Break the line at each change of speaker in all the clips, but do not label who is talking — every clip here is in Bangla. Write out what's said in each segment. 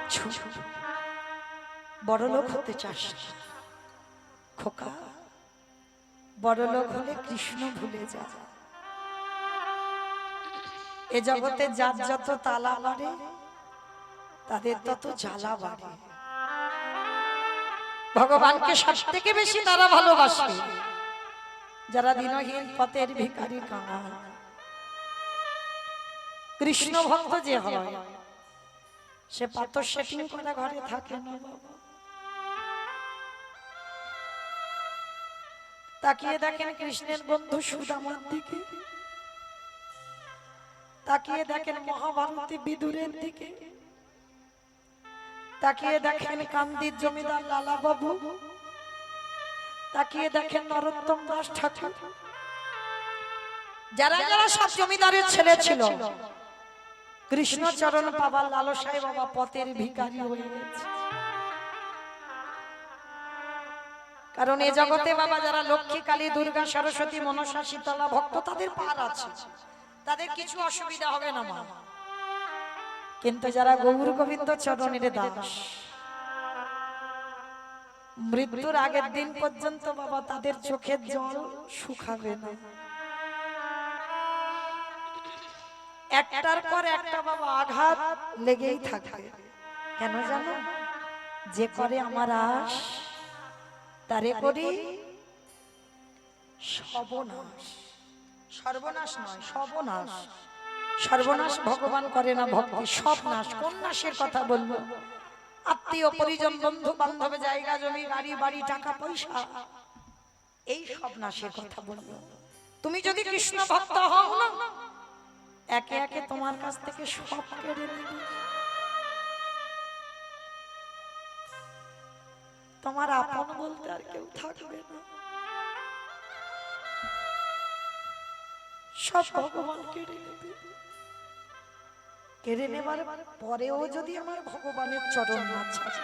কিচ্ছু, বড় লোক হতে চাস খোকা, বড় লোক হলে কৃষ্ণ ভুলে যা। এ জগতে যার যত তালা বাড়ে তাদের তত জ্বালা বাড়ে। ভগবানকে সব থেকে বেশি তারা ভালোবাসে যারা দিনহীন পথের ভিখারি কাঙাল। কৃষ্ণ ভক্ত যে হয় সে পাথর সেটিং করা ঘরে থাকে না। তাকিয়ে দেখেন কৃষ্ণের বন্ধু সুদামার দিকে, তাকিয়ে দেখেন মহাভারতী বিদুরের দিকে, তাকিয়ে দেখেন কান্দির জমিদার লালা বাবু, তাকিয়ে দেখেন নরোত্তম দাস ঠাকুর, যারা যারা সব জমিদারের ছেলে ছিল কৃষ্ণ চরণ পাবার লালসায় বাবা পথের ভিখারি হয়ে গেছে। কারণ এই জগতে বাবা যারা লক্ষ্মী, কালী, দুর্গা, সরস্বতী, মনসা, শীতলা ভক্ত তাদের পার আছে, তাদের কিছু অসুবিধা হবে না মা। কিন্তু যারা গৌর গোবিন্দ চরণের দাস মৃত্যুর আগের দিন পর্যন্ত বাবা তাদের চোখের জল শুকাবে না। একটার পর একটা বাবা আঘাত লেগেই থাকবে। কেন জানো? যে করে আমার আশ তারে করি সর্বনাশ। সর্বনাশ নয়, সর্বনাশ। সর্বনাশ ভগবান করে না, ভক্তি সব নাশ। কোন নাশের কথা বলবো? আত্মীয় পরিজন, বন্ধু বান্ধব, জায়গা জমি, গাড়ি বাড়ি, টাকা পয়সা, এই সব নাশের কথা বলবো। তুমি যদি কৃষ্ণ ভক্ত হও না, একে একে তোমার কাছ থেকে সব কেড়ে নেবে। তোমার আপন বলতে আর কেউ থাকবে না, সব ভগবান কেড়ে নেবে। কেড়ে নেবার পরেও যদি আমার ভগবানের চরণ না ছাড়ে,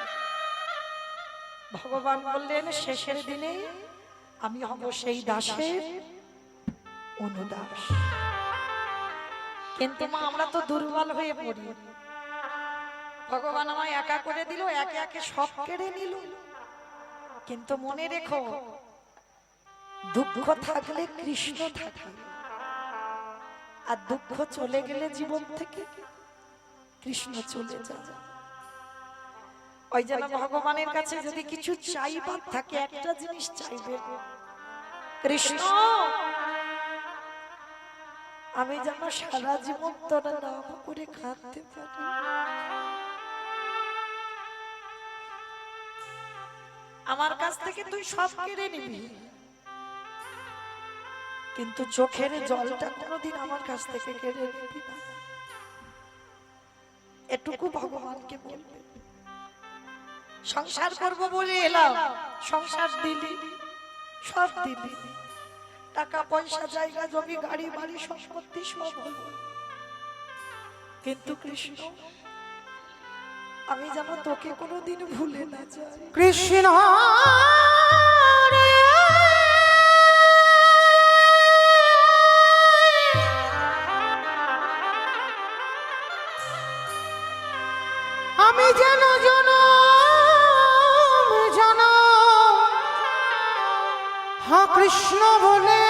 ভগবান বললেন শেষের দিনে আমি হব সেই দাসের অনুদাস। কিন্তু মা আমরা তো দুর্বল হয়ে পড়ি। ভগবান আমায় একা করে দিল, একে একে সব কেড়ে নিল। কিন্তু মনে রেখো, দুঃখ থাকলে কৃষ্ণ থাকে, আর দুঃখ চলে গেলে জীবন থেকে কৃষ্ণ চলে যায়। ওই জন্য ভগবানের কাছে যদি কিছু চাইবার থাকে একটা জিনিস চাইবে, কৃষ্ণ আমি যেন সারা জীবন তোর নাম করে কাঁদতে পারি। আমার কাছ থেকে তুই সব কেড়ে নিবি, কিন্তু চোখের জলটা কোনোদিন আমার কাছ থেকে কেড়ে নিবি না। এটুকু ভগবানকে বলবে। সংসার করব বলে এলাম, সংসার দিলি, সব দিলি, টাকা পয়সা, জায়গা জমি, গাড়ি বাড়ি, সম্পত্তি সব হলো, কিন্তু কৃষ্ণ আমি যেন তোকে কোনোদিন ভুলে না যাই।
কৃষ্ণ আমি যেন জনম জনম হা কৃষ্ণ বলে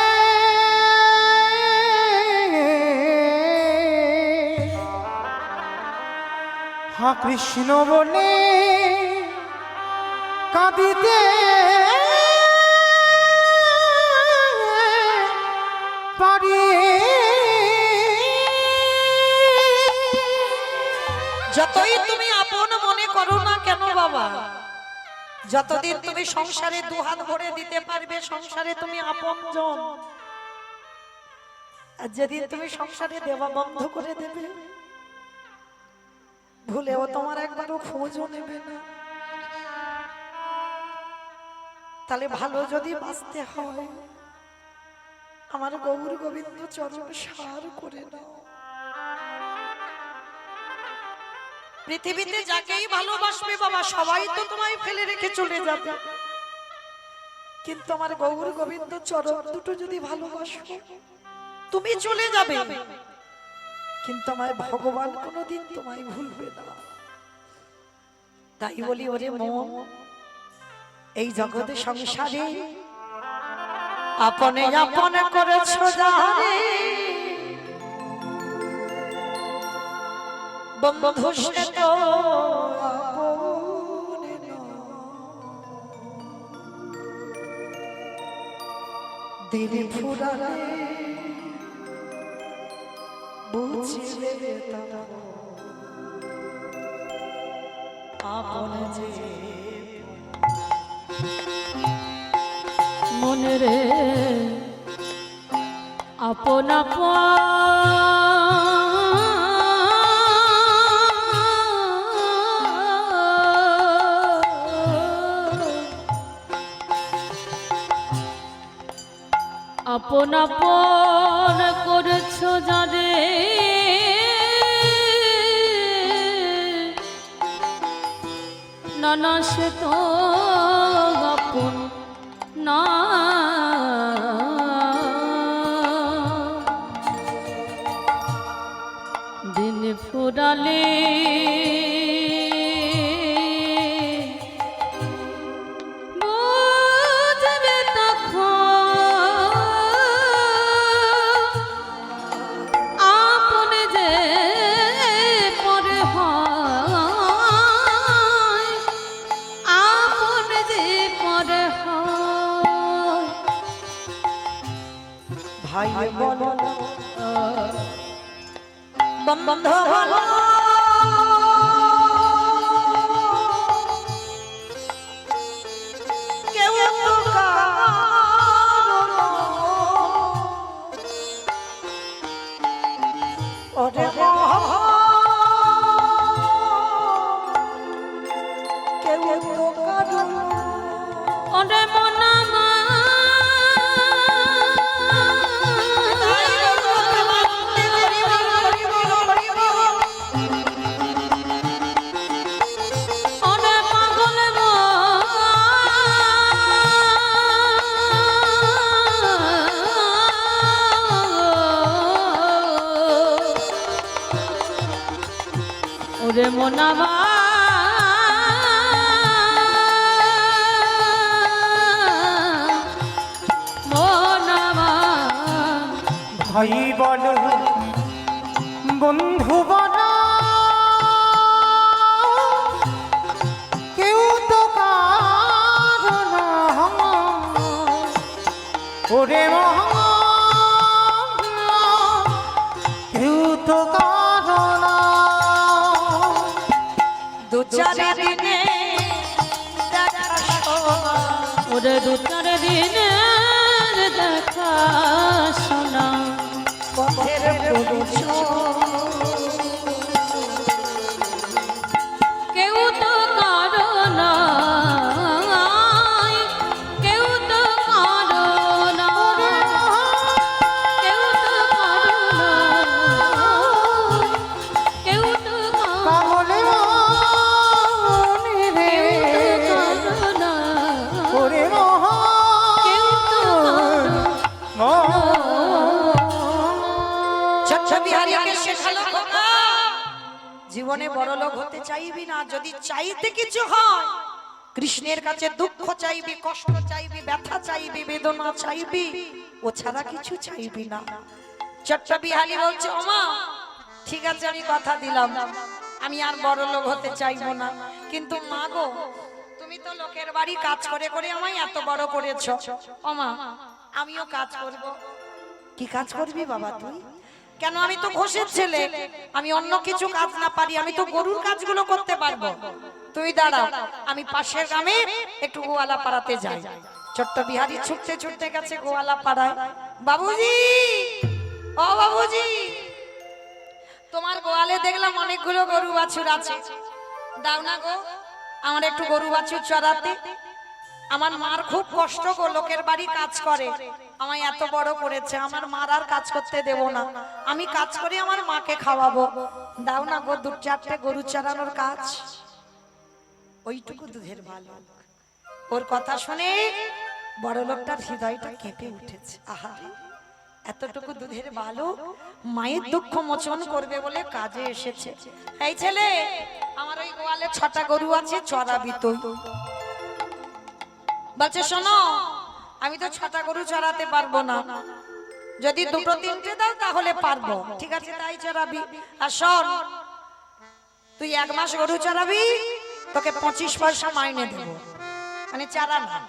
হা কৃষ্ণ বলে কাঁদিতে পারি।
যতই তুমি আপন মনে করো না কেন বাবা, যতদিন তুমি সংসারে দুহাত ভরে দিতে পারবে সংসারে তুমি আপনজন, আর যেদিন তুমি সংসারে দেওয়া বন্ধ করে দেবে, ভুলেও তোমার একবারও খোঁজও নেবে না। তাহলে ভালো যদি বাঁচতে হয় আমার গৌর গোবিন্দ চরণ সার করে নাও। পৃথিবীতে যাকেই ভালোবাসবে বাবা সবাই তো তোমায় ফেলে রেখে চলে যাবে, কিন্তু আমার গৌর গোবিন্দ চরণ দুটো যদি ভালোবাসো তুমি চলে যাবে, কিন্তু আমার ভগবান কোনোদিন তোমায় ভুলবে না। তাই বলি ওরে মন, এই জগতে সংসারে আপনে আপনে করেছো যারে, বন্ধু সে তো আপনে নয়। দিনে ফুরালে বুঝিলে তারা আপনে যে
মনে রে আপন আপন আপন করেছ যারে, নানা সে তো আপন না। দিন ফুরালে বুঝবে তখন আপন যে পরে হয়, আপন যে পরে হয়।
ভাই বলো বন্ধ বলো কেউ তো কারো ওরে কেউ তো কারো
ওরে মনামা ওরে পাগল ওরে মনামা
ভাই বলো বন্ধু বলো কেউ তো কারো না ওরে মহা কেউ তো কারো না।
দু চার দিনে দেখা শোনা
ওরে দু চার দিনের দেখা শোনা,
পথের পরিচয়
কেউ তো কারো নাই, কেউ তো কারো না, কেউ তো কারো না, কেউ তো
পাগলে মনে রে
কারো না,
ওরে মহা
কেউ তো
বিহারীকে শেখালো খোকা, জীবনে বড় লোক হতে চাইবি না, যদি চাইতে কিছু হয় কৃষ্ণের কাছে দুঃখ চাইবি, কষ্ট চাইবি, ব্যথা চাইবি, বেদনা চাইবি, ও ছাড়া কিছু চাইবি না। ছোট্ট বিহারী বলছে ওমা ঠিক আছে আমি কথা দিলাম আমি আর বড় লোক হতে চাইবো না, কিন্তু মা গো তুমি তো লোকের বাড়ি কাজ করে করে আমায় এত বড় করেছো, ওমা আমিও কাজ করব। কি কাজ করবি বাবা তুই? কেন আমি তো ঘোষের ছেলে, আমি অন্য কিছু কাজ না পারি, আমি তো গরুর কাজগুলো করতে পারবো। তুই দাঁড়া আমি পাশের গ্রামে একটু গোয়ালা পাড়াতে যাই। ছোট্ট বিহারী ছুটতে ছুটতে গেছে গোয়ালা পাড়ায়। বাবুজি ও বাবুজি তোমার গোয়ালে দেখলাম অনেকগুলো গরু বাছুর আছে, দাও না গো আমার একটু গরু বাছুর চড়াতে। আমার মার খুব কষ্ট গো, লোকের বাড়ি কাজ করে, আমায় এত বড় করেছে, আমার মার আর কাজ করতে দেব না, আমি কাজ করে আমার মাকে খাওয়াবো, দাও না গো দু চারটে গরু চড়ানোর কাজ। ওইটুকু দুধের ভালো। ওর কথা শুনে বড় লোকটার হৃদয়টা কেঁপে উঠেছে। আহা এতটুকু দুধের বালু মায়ের দুঃখ মোচন করবে বলে কাজে এসেছে। এই ছেলে, আমার ওই গোয়ালে 6টা গরু আছে, চড়াবি তুই। বলছে শোনো, আমি তো 6টা গরু চড়াতে পারবো না, যদি 2-3টে দাও তাহলে পারবো। ঠিক আছে, তাই চড়াবি। আর শোন, তুই 1 মাস গরু চড়াবি, তোকে 25 পয়সা মাইনে দেবো, মানে চারানা।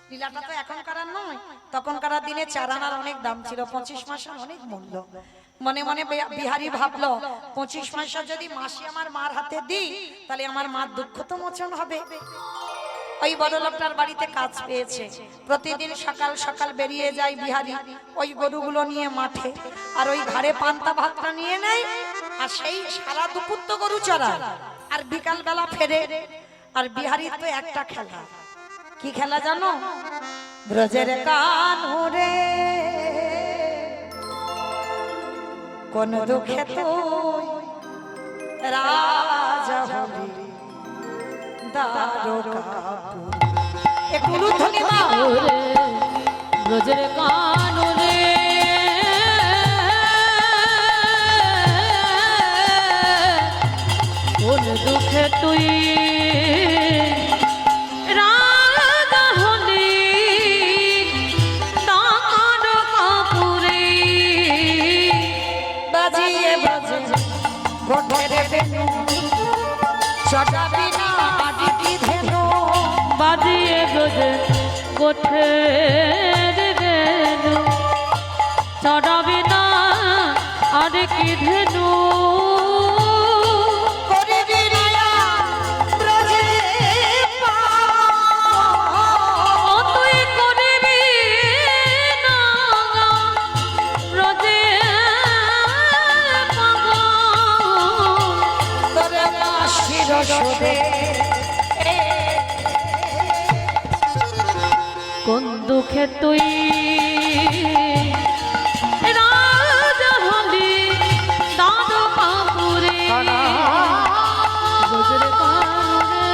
লীলাটা তো এখনকার নয়, তখনকার দিনে চারানার অনেক দাম ছিল, 25 পয়সার অনেক মূল্য। মনে মনে বিহারী ভাবলো, 25 পয়সা যদি মাসে আমার মার হাতে দিই, তাহলে আমার মার দুঃখ তো মোচন হবে। ওই বড় লোকটার বাড়িতে কাজ পেয়েছে, প্রতিদিন সকাল সকাল বেরিয়ে যায় বিহারী ওই গরুগুলো নিয়ে মাঠে, আর ওই ঘাড়ে পান্তা ভাতটা নিয়ে নেয়, আর সেই সারা দুপুর তো গরু চড়ায়, আর বিকাল বেলা ফেরে। আর বিহারীর তো একটা খেলা, কি খেলা জানো? ব্রজের কানুরে কোন দুঃখে তুই রাজা হলি দ্বারকাপুর। একটু উলুধ্বনি দাও।
ওরে ব্রজের কাননে কোন দুঃখে তুই রাজা হলি দ্বারকাপুরে।
বাজিয়ে বাজে ঘটেরে বেনু চটাবি না আদিতি ধেনু।
বাজিয়ে ব্রজে গোঠে ধেনু চড়াবি না আর কি ধেনু।
করিবি নয়া ব্রজে
ও তুই করিবি না ব্রজে
তোরে মাসির সরে।
কোন দুঃখে তুই রাজা হলি দ্বারকাপুরে। ব্রজের কাননে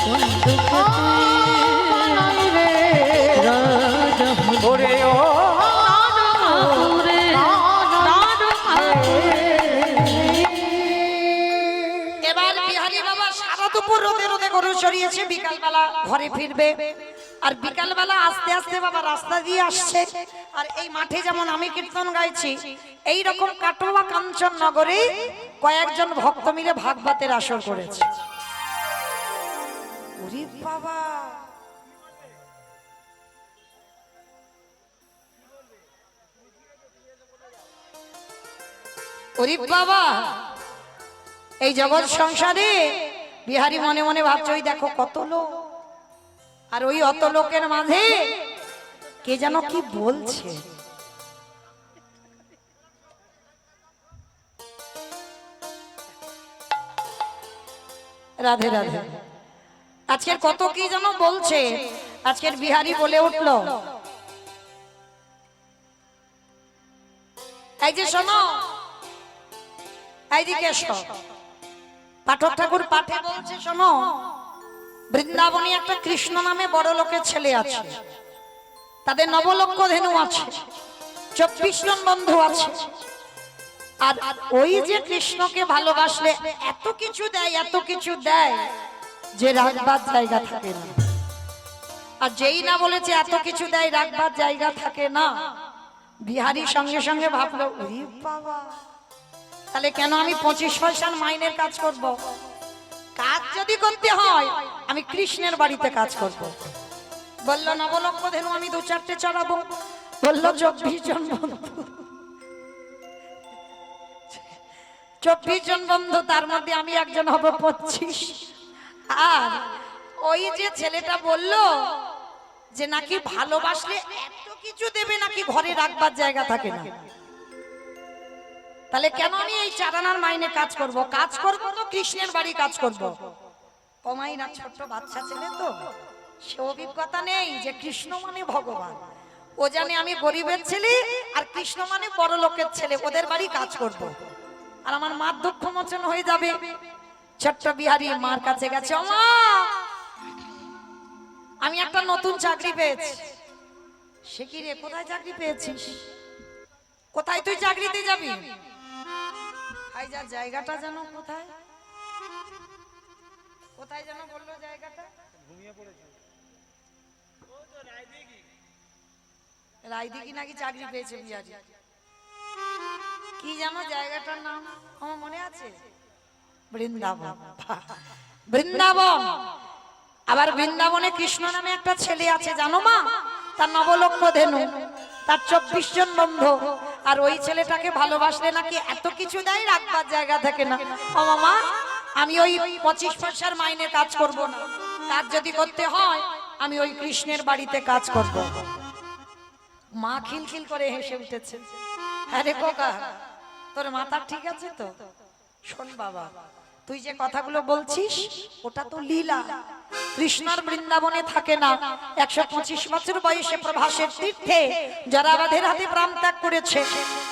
কোন দুঃখে তুই রাজা হলি
ওরে ও
দ্বারকাপুরে দ্বারকাপুরে।
এবার বিহারী বাবা সারা দুপুর রোদে রোদে গরু সরিয়েছে, বিকাল বেলা ঘরে ফিরবে। আর বিকাল বেলা আস্তে আস্তে বাবা রাস্তা দিয়ে আসছে, আর এই মাঠে যেমন আমি কীর্তন গাইছি, এই রকম কাটোয়া কাঞ্চন নগরে কয়েকজন ভক্ত মিলে ভাগবতের আসর করেছে। ওরে বাবা, ওরে বাবা, এই জগৎ সংসারে বিহারী মনে মনে ভাবছে, ওই দেখো কত লোক, আর ওই অত লোকের মাঝে কে যেন কি বলছে। রাধে রাধে। আজকের কত কি যেন বলছে। আজকের বিহারী বলে উঠলো, এই যে শোনো, এইদিকে এসো। পাঠক ঠাকুর পাঠে বলছে, শোনো, বৃন্দাবনে একটা কৃষ্ণ নামে বড় লোকের ছেলে আছে, তাদের 9 লক্ষ ধেনু আছে, 24 জন বন্ধু আছে। আর ওই যে কৃষ্ণকে ভালোবাসলে এত কিছু দেয়, এত কিছু দেয় যে রাখবার জায়গা থাকে না। আর যেই না বলেছে এত কিছু দেয় রাখবার জায়গা থাকে না, বিহারী সঙ্গে সঙ্গে ভাবলো, ওরে বাবা, তাহলে কেন আমি 25 পয়সার মাইনের কাজ করব? কাজ যদি করতে হয় আমি কৃষ্ণের বাড়িতে কাজ করব। বলল 9 লক্ষ ধেনু আমি 2-4টে চড়াবো। বলল 24 জন বন্ধু, 24 জন বন্ধু, তার মধ্যে আমি একজন হব 25। আর ওই যে ছেলেটা বলল যে নাকি ভালোবাসলে এত কিছু দেবে, নাকি ঘরে রাখবার জায়গা থাকে না, তাহলে কেন আমি এই চারানার মাইনে কাজ করব? কাজ করব তো কৃষ্ণের বাড়ি কাজ করব। কমাই না, ছোট বাচ্চা ছেলে তো, সে অভিজ্ঞতা নেই যে কৃষ্ণ মানে ভগবান। ও জানে আমি গরিবের ছেলে, আর কৃষ্ণ মানে বড় লোকের ছেলে, ওদের বাড়ি কাজ করব, আর আমার মার দুঃখ মোচন হয়ে যাবে। ছোট্ট বিহারী মার কাছে গেছে, ও মা, আমি একটা নতুন চাকরি পেয়েছি, সে কি রে, কোথায় চাকরি পেয়েছিস? কোথায় তুই চাকরিতে যাবি? হাই যা, জায়গাটা যেন কোথায়, কোথায় যেন বললো জায়গাটা? রায়দিঘি নাকি চাকরি পেয়েছে বিহারি। কি জানো জায়গাটার নাম? আমার মনে আছে, বৃন্দাবন। বৃন্দাবন। আবার বৃন্দাবনে কৃষ্ণ নামে একটা ছেলে আছে জানো মা? তার নবলক্ষ ধেনু, তার 24 জন বন্ধু। আর ওই ছেলেটাকে ভালোবাসলে নাকি এত কিছু দেয়, রাখবার জায়গা থাকে না। ও মামা, আমি ওই 25 পয়সার মাইনে কাজ করব না। কাজ যদি করতে হয় আমি ওই কৃষ্ণের বাড়িতে কাজ করব। মা খিলখিল করে হেসে উঠেছে। হ্যাঁ রে কোকা, তোর মাথা ঠিক আছে তো? শোন বাবা, তুই যে কথাগুলো বলছিস ওটা তো লীলা। কৃষ্ণর বৃন্দাবনে থাকে না। 125 বছর বয়সে প্রভাসের তীর্থে যারা রাধের হাতে প্রাণ ত্যাগ করেছে,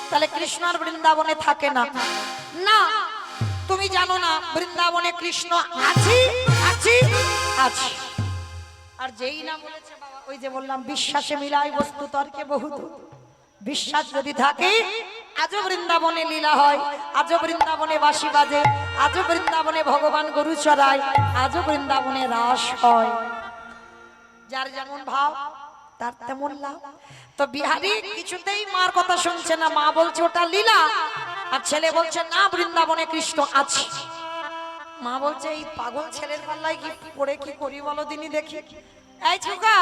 তাহলে কৃষ্ণর বৃন্দাবনে থাকে না। না, তুমি জানো না বৃন্দাবনে কৃষ্ণ আছে, আছে, আছে। আর যেই না বলেছে বাবা, ওই যে বললাম বিশ্বাসে মিলায় বস্তু তর্কে বহুত। বিশ্বাস যদি থাকে, আজও বৃন্দাবনে লীলা হয়, আজও বৃন্দাবনে বাঁশি বাজে, আজও বৃন্দাবনে ভগবান গরু চড়ায়, আজও বৃন্দাবনে রাস হয়। যার যেমন ভাব তার তেমন লাভ। তো বিহারী কিছুতেই মার কথা শুনছে না। মা বলছে ওটা লীলা, আর ছেলে বলছে না বৃন্দাবনে কৃষ্ণ আছে। মা বলছে এই পাগল ছেলের পাল্লায় কি পড়ে কি করি বলো দিনি দেখি। এই ছোকা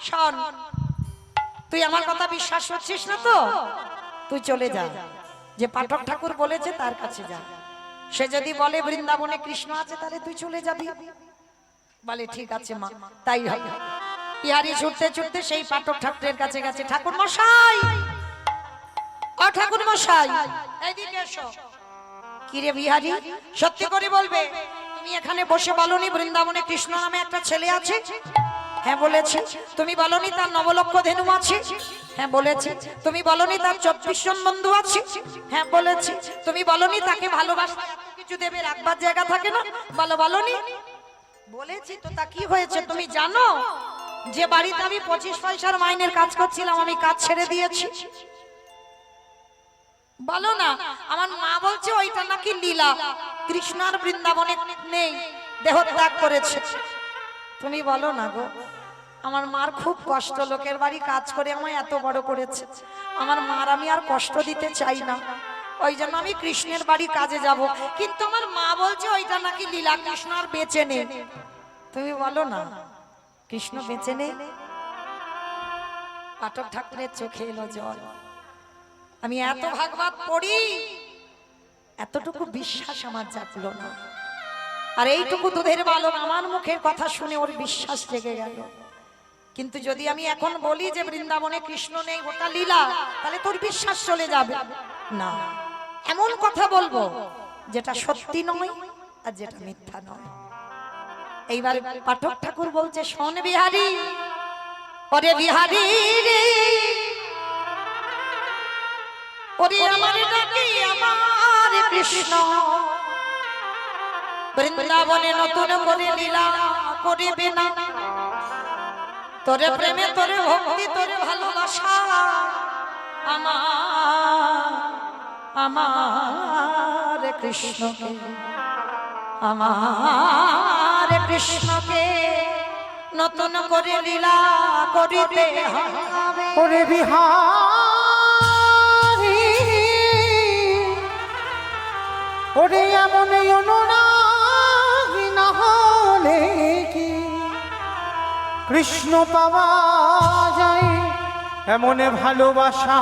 শোন, তুই আমার কথা বিশ্বাস করছিস না তো? তুই চলে যা, যে পাঠক ঠাকুর বলেছে তার কাছে যা। সে যদি বলে বৃন্দাবনে কৃষ্ণ আছে তাহলে তুই চলে যাবি। বলে ঠিক আছে মা, তাই হবে। বিহারী ছুটতে ছুটতে সেই পাঠক ঠাকুরের কাছে গেছে। ঠাকুর মশাই, ও ঠাকুর মশাই, এইদিকে এসো। কি রে বিহারী, সত্যি করে বলবে, তুমি এখানে বসে বলনি বৃন্দাবনে কৃষ্ণ নামে একটা ছেলে আছে? হ্যাঁ বলেছি। তুমি বলনি তার নবলক্ষ ধেনু আছে? হ্যাঁ বলেছি। তুমি বলনি তার 24 জন বন্ধু আছে? হ্যাঁ বলেছি। তুমি বলনি তাকে ভালোবাসতে এত কিছু দেবে, রাখবার জায়গা থাকে না? বলনি? বলেছি তো। তা কি হয়েছে তুমি জানো? যে বাড়িতে আমি 25 পয়সার মাইনের কাজ করছিলাম, আমি কাজ ছেড়ে দিয়েছি। বলো না। আমার মা বলছে ওইটা নাকি লীলা, কৃষ্ণ আর বৃন্দাবনে নেই, দেহত্যাগ করেছে। তুমি বলো না গো। আমার মার খুব কষ্ট, লোকের বাড়ি কাজ করে আমায় এত বড় করেছে। আমার মার আমি আর কষ্ট দিতে চাই না, ওই জন্য আমি কৃষ্ণের বাড়ি কাজে যাব। কিন্তু আমার মা বলছে ওইটা নাকি লীলা, কৃষ্ণ আর বেঁচে নেই। তুমি বলো না কৃষ্ণ বেঁচে নেই? পাঠক ঠাকুরের চোখে এলো জল। আমি এত ভাগবত পড়ি, এতটুকু বিশ্বাস আমার জাগলো না। আর এইটুকু দুধের বালক আমার মুখের কথা শুনে ওর বিশ্বাস জেগে গেল। কিন্তু যদি আমি এখন বলি যে বৃন্দাবনে কৃষ্ণ নেই, ওটা লীলা, তাহলে তোর বিশ্বাস চলে যাবে না। এমন কথা বলবো যেটা সত্যি নয় আর যেটা মিথ্যা নয়। এইবার পাঠক ঠাকুর বলছে, শোন বিহারী, ওরে বিহারী রে, ওরে আমার ডাকি আমার কৃষ্ণ, বৃন্দাবনে নতুন করে লীলা করিবে না। তোরে প্রেমে, তোরে ভক্তি, তোরে ভালোবাসা আমার কৃষ্ণকে, আমার কৃষ্ণকে নতুন করে লীলা করিতে হবে।
ওরে বিহারী, ওরে এমন অনুরাগী না হলে কি কৃষ্ণ পাওয়া যায়? এমন ভালোবাসা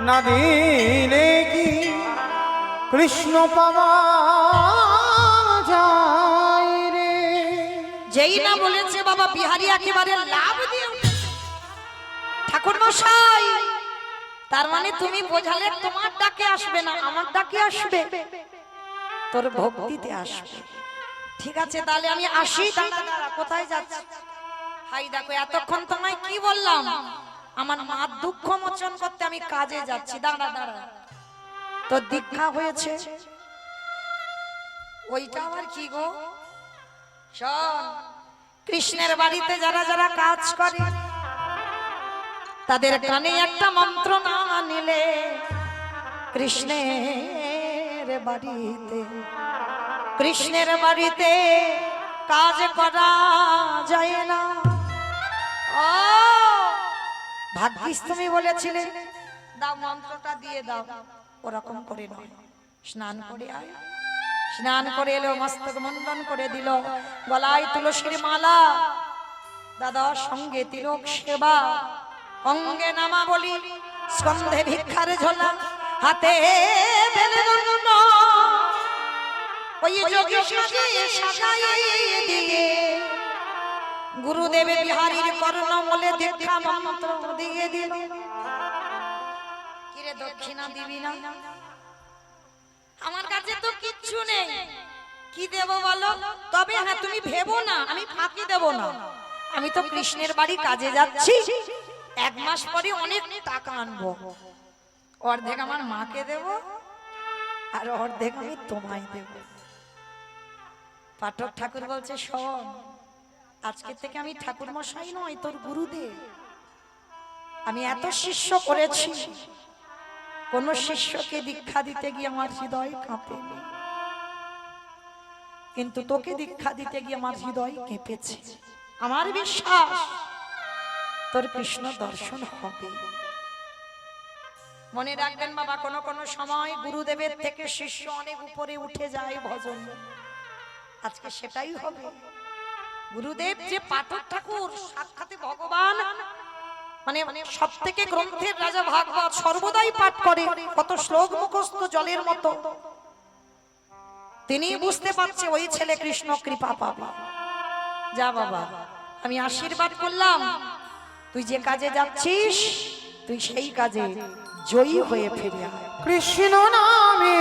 না দিলে কি কৃষ্ণ পাওয়া যায় রে?
যেই না বলেছে বাবা, বিহারী একেবারে লাভ দিয়ে উঠেছে। ঠাকুর মশাই, তার মানে তুমি বোঝালে তোমার ডাকে আসবে না, আমার ডাকে আসবে, তোর ভক্তিতে আসবে। ঠিক আছে তাহলে আমি আসি। দাঁড়া দাঁড়া, কোথায় যাচ্ছি? হাই দেখো, এতক্ষণ তোমায় কি বললাম? আমার মার দুঃখ মোচন করতে আমি কাজে যাচ্ছি। দাঁড়া দাঁড়া, তোর দীক্ষা হয়েছে ওইটা আবার কি গো? শোন, কৃষ্ণের বাড়িতে যারা যারা কাজ করে তাদের কানে একটা মন্ত্র না নিলে কৃষ্ণের বাড়িতে কাজ করা যায় না। ও ভাগ্যিস তুমি বলেছিলে দাও মন্ত্রটা দিয়ে দাও, ওরকম করে নয়, স্নান করে আয়। স্নান করে এলো, মস্তক মুন্ডন করে দিল, গলায় তুলসীর মালা, দাদা সঙ্গে তিলক সেবা, অঙ্গে নামা বলি, স্কন্ধে ভিক্ষার ঝোলা, হাতে বেলদণ্ড, ওই যোগী সাজাইয়ে দিয়ে গুরুদেবের বিহারীর কর্ণমূলে দীক্ষা মন্ত্র দিয়ে দিল। কিরে দক্ষিণা দিবি না? আমার কাছে তো কিচ্ছু নেই, কি দেব বলো? তবে হ্যাঁ, তুমি ভেবো না আমি ফাঁকি দেব না। আমি তো কৃষ্ণের বাড়ি কাজে যাচ্ছি, 1 মাস পরে অনেক টাকা আনবো, অর্ধেক আমার মাকে দেব আর অর্ধেক আমি তোমায় দেব। পাঠক ঠাকুর বলছে, শোন, আজকে থেকে আমি ঠাকুর মশাই নয়, তোর গুরুদেব। আমি এত শিষ্য করেছি, কোন শিষ্যকে দীক্ষা দিতে গিয়ে আমার হৃদয় কাঁপেনি, কিন্তু তোকে দীক্ষা দিতে গিয়ে আমার হৃদয় কেঁপেছে। আমার বিশ্বাস তোর কৃষ্ণ দর্শন হবে। মনে রাখবেন বাবা, কোন কোন সময় গুরুদেবের থেকে শিষ্য অনেক উপরে উঠে যায় ভজন, আজকে সেটাই হবে। গুরুদেব যে পাঠক ঠাকুর, সাক্ষাতে ভগবান, মানে সব থেকে গ্রন্থের রাজা ভাগবত সর্বদাই পাঠ করে, কত শ্লোক মুখস্থ জলের মতো। তিনি বুঝতে পারছে ওই ছেলে কৃষ্ণ কৃপা পাবে। যা বাবা, আমি আশীর্বাদ করলাম, তুই যে কাজে যাচ্ছিস তুই সেই কাজে জয়ী হয়ে ফিরে আয়।
কৃষ্ণ নামে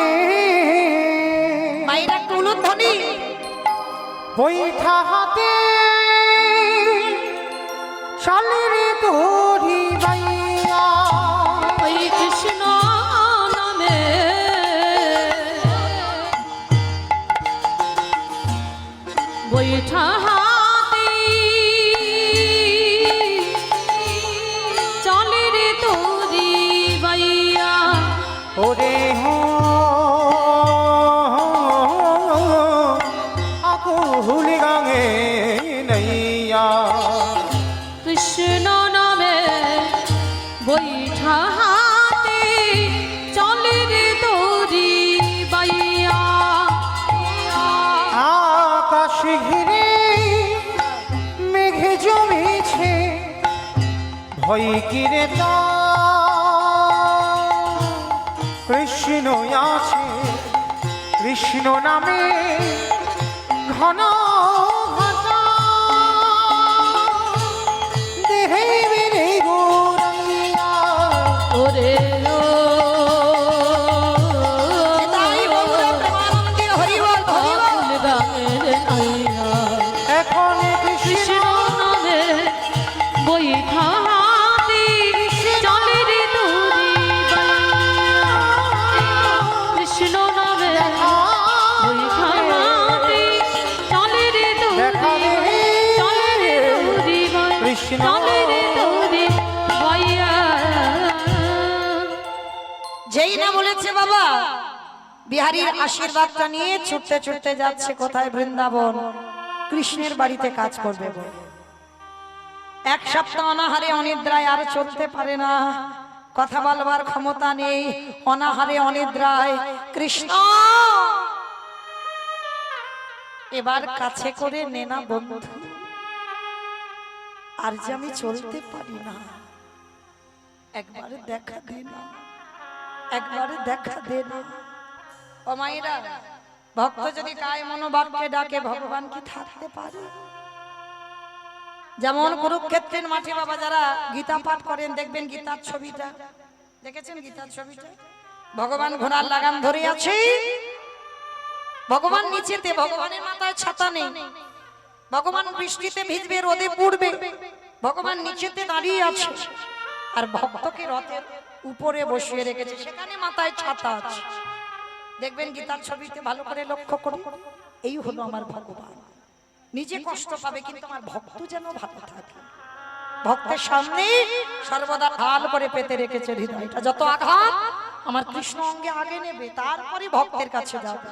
মায়ের একটা উলুধ্বনি,
বৈঠা হাতে শালের দড়ি বাইয়া,
ওই কৃষ্ণ নামে বৈঠা হাতে চলে রে তোরি বাইয়া,
ওরে হো আকুল গাঙে নৈয়া,
কৃষ্ণ নামে বৈঠা হাতে চলে রে তোরি বাইয়া।
আকাশ ঘিরে মেঘে জমেছে, ভয় কিরে তা কৃষ্ণ আছে, কৃষ্ণ নামে ঘন ভাষা, দেহে বেড়ে গোরাইয়া,
ওরে ও
তাই বন্ধুরা প্রেমানন্দে হরি বল হরি বল।
গানের আইয়া,
এখন
কৃষ্ণ
কৃষ্ণ
নামে বৈঠা হাতে চলে রে তোরি বাইয়া, কৃষ্ণ নামে বৈঠা হাতে চলে রে তোরি, চলে রে তোরি বাইয়া,
কৃষ্ণ
চলে রে তোরি বাইয়া।
যেই না বলেছে বাবা, বিহারীর আশীর্বাদটা নিয়ে ছুটতে ছুটতে যাচ্ছে কোথায়? বৃন্দাবন, কৃষ্ণের বাড়িতে কাজ করবে বলে। 1 সপ্তাহ অনাহারে অনিদ্রায় আর চলতে পারে না, কথা বলবার ক্ষমতা নেই, অনাহারে অনিদ্রায় কৃষ্ণ এবার কাছে করে নে না বন্ধু, আর যে আমি চলতে পারি না, একবার দেখা দে না, একবার দেখা দে না। ও মায়েরা, ভক্ত যদি কায় মনোবাক্যে ডাকে ভগবান কি থাকতে পারে? যেমন কুরুক্ষেত্রের মাঠে বাবা যারা গীতা পাঠ করেন, দেখবেন গীতার ছবিটা দেখেছেন? গীতার ছবিটা ভগবান ঘোড়ার লাগাম ধরে আছে, ভগবান নিচেতে, ভগবানের মাথায় ছাতা নেই, ভগবান বৃষ্টিতে ভিজবে, রোদে পুড়বে, ভগবান নিচেতে দাঁড়িয়ে আছে, আর ভক্তকে রথের উপরে বসিয়ে রেখেছে, সেখানে মাথায় ছাতা আছে। দেখবেন গীতার ছবিতে ভালো করে লক্ষ্য করুন, এই হলো আমার ভগবান। নিজে কষ্ট পাবে কিন্তু আমার ভক্ত যেন ভালো থাকে। ভক্তের সামনে সর্বদা ঢাল করে পেতে রেখেছে হৃদয়টা। যত আঘাত আমার কৃষ্ণ অঙ্গে আগে নেবে, তারপরে ভক্তের কাছে যাবে।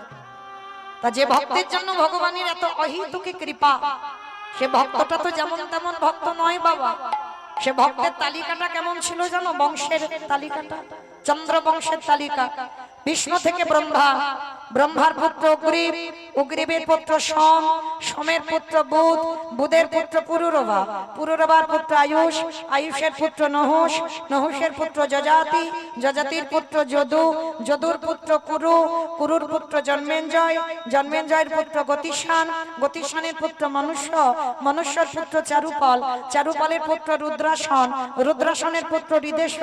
তা যে ভক্তের জন্য ভগবানের এত অহিতুকি কৃপা, সে ভক্তটা তো যেমন তেমন ভক্ত নয় বাবা। সে ভক্তের তালিকাটা কেমন ছিল জানো? বংশের তালিকাটা, চন্দ্র বংশের তালিকা। বিষ্ণু থেকে ব্রহ্মা, ব্রহ্মার পুত্র উগ্রীব, উগ্রীবের পুত্র সোম, সোমের পুত্র বুধ, বুধের পুত্র পুরুরবা, পুরুরবার পুত্র আয়ুষ, আয়ুষের পুত্র নহুষ, নহুষের পুত্র যজাতি, যজাতির পুত্র যদু, যদুর পুত্র কুরু, কুরুর পুত্র জন্মেঞ্জয়, জন্মেঞ্জয়ের পুত্র গতিশান, গতিশানের পুত্র মনুষ্য, মনুষ্যর পুত্র চারুপাল, চারুপালের পুত্র রুদ্রাসন, রুদ্রাসনের পুত্র হৃদেশ,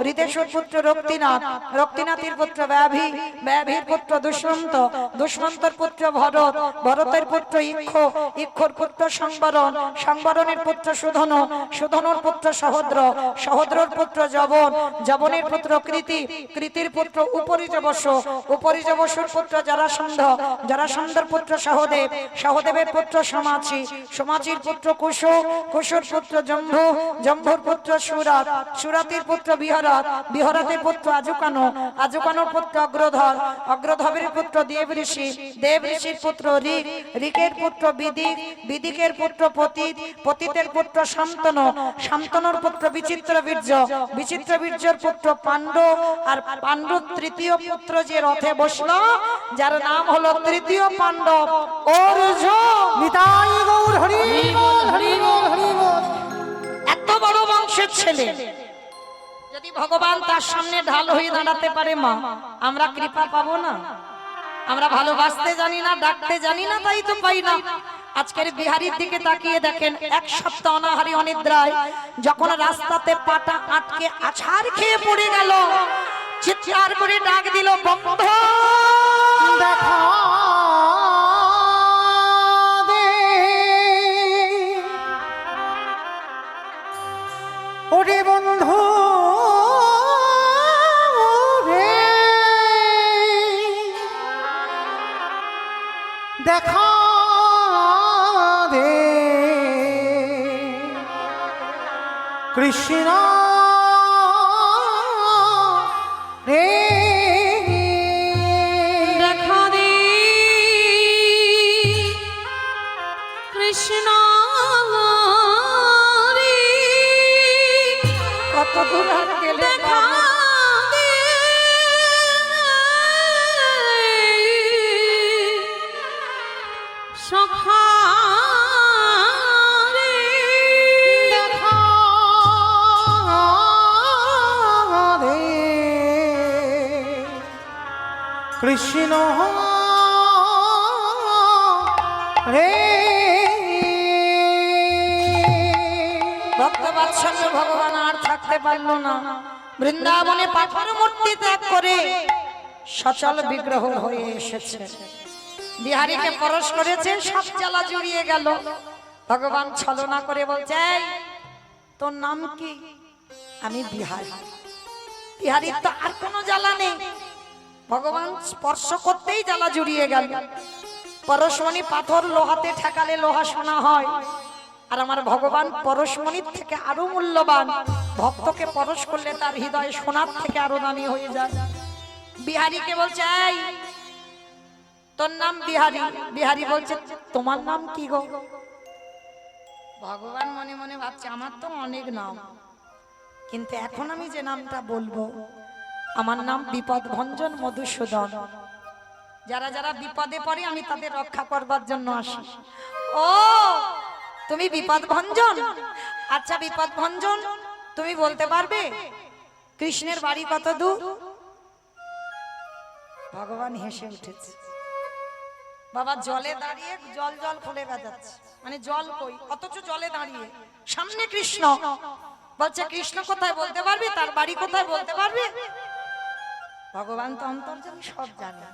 হৃদেশের পুত্র রক্তিনাথ, রক্তিনাথের পুত্র ব্যাভি, ব্যাভির পুত্র দুষ্মন্ত, দুষ্মন্তর পুত্র ভরত, ভরতের পুত্র ইক্ষ, ইক্ষর পুত্র সংবরণ, সংবরণের পুত্র সুধন, সুধনুর পুত্র সহদ্র, সহদ্রর পুত্র যবন, যবনের পুত্র কৃতি, কৃতির পুত্র উপরিজবশ, উপরিজবসুর পুত্র জরাসন্ধ, জরাসন্ধর পুত্র সহদেব, সহদেবের পুত্র সমাচি, সমাচির পুত্র কুশ, কুশুর পুত্র জম্ভু, জম্ভুর পুত্র সুরাত, সুরাতের পুত্র বিহরত, বিহরতের পুত্র আজুকানো, আজুকানোর পুত্র অগ্রধর, অগ্রধরের পুত্র দেব ঋষি, দেব ঋষির পুত্র ঋক, ঋকের পুত্র বিদিক, বিদিকের পুত্র পতিত, পতিতের পুত্র শান্তনু, শান্তনুর পুত্র বিচিত্র বীর্য, বিচিত্র বীর্যের পুত্র পাণ্ডু, আর পাণ্ডুর তৃতীয় পুত্র যে রথে বসলো, যার নাম হলো তৃতীয় পাণ্ডব অর্জুন।
নিতাই গৌর হরি বল, হরি বল, হরি বল।
এত বড় বংশের ছেলে যদি ভগবান তার সামনে ঢাল হয়ে দাঁড়াতে পারে, মা আমরা কৃপা পাবো না? আমরা ভালোবাসতে জানি না, ডাকতে জানি না, তাই তো পাই না। আজকের বিহারীর দিকে তাকিয়ে দেখেন, এক সপ্তাহ অনাহারি অনিদ্রায় যখন রাস্তাতে পাটা আটকে আছাড় খেয়ে পড়ে গেল, চিৎকার করে ডাক দিল, বন্ধু
দেখা দে, ওরে বন্ধু রে, দেখা দে কৃষ্ণ রে,
দেখা দে কৃষ্ণ রে,
কত দূর আর গেলে
দেখা দে সখা রে,
দেখা দে কৃষ্ণ রে।
ভক্ত বাৎসল্য ভগবান আর থাকতে পারলো না, বৃন্দাবনে পাথর মূর্তি ত্যাগ করে সচল বিগ্রহ হয়ে এসেছে। বিহারীকে পরশ করেছে, সব জ্বালা জুড়িয়ে গেল। ভগবান ছলনা করে বলছে, এই তোর নাম কি? আমি বিহারী। বিহারীর তো আর কোনো জ্বালা নেই, ভগবান স্পর্শ করতেই জ্বালা জুড়িয়ে গেল। পরশমণি পাথর লোহাতে ঠেকালে লোহা সোনা হয়, আর আমার ভগবান পরশমণির থেকে আরো মূল্যবান। ভক্তকে পরশ করলে তার হৃদয় সোনার থেকে আরো দামি হয়ে যায়। বিহারীকে বলছে, এই তোর নাম বিহারী। বিহারী বলছে, তোমার নাম কি গো? ভগবান মনে মনে ভাবছে, আমার তো অনেক নাম, কিন্তু এখন আমি যে নামটা বলবো, আমার নাম বিপদ ভঞ্জন মধুসূদন। যারা যারা বিপদে পড়ে আমি তাদের রক্ষা করবার জন্য আসি। ও তুমি বিপদ ভঞ্জন? আচ্ছা বিপদ ভঞ্জন, তুমি বলতে পারবে কৃষ্ণের বাড়ি কত দূর? ভগবান হেসে উঠেছে। বাবা জলে দাঁড়িয়ে জল জল ফুলে বাজাচ্ছে, মানে জল কই, অথচ জলে দাঁড়িয়ে সামনে কৃষ্ণ। বলছে, কৃষ্ণ কোথায় বলতে পারবি? তার বাড়ি কোথায় বলতে পারবি? ভগবান তো অন্তর্যামী, সব জানে।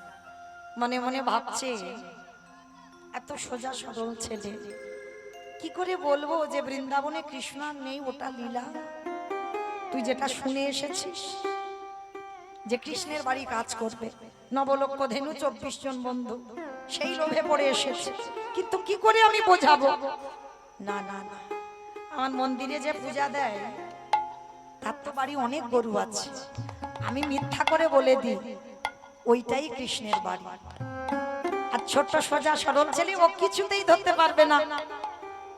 মনে মনে ভাবছে, এত সোজা সরল ছেলে, কি করে বলবো যে বৃন্দাবনে কৃষ্ণ আর নেই? ওটা লীলা। তুই যেটা শুনে এসেছিস যে কৃষ্ণের বাড়ি কাজ করবে, নবলক্ষ ধেনু 24 জন বন্ধু, সেই লোভে পড়ে এসেছে, কিন্তু কি করে আমি বোঝাবো? না না না, আমার মন্দিরে যে পূজা দেয় তার তো বাড়ি অনেক গরু আছে, আমি মিথ্যা করে বলে দিই ওইটাই কৃষ্ণের বাড়ি। আর ছোট্ট সোজা সরল ছেলে, ও কিছুতেই ধরতে পারবে না।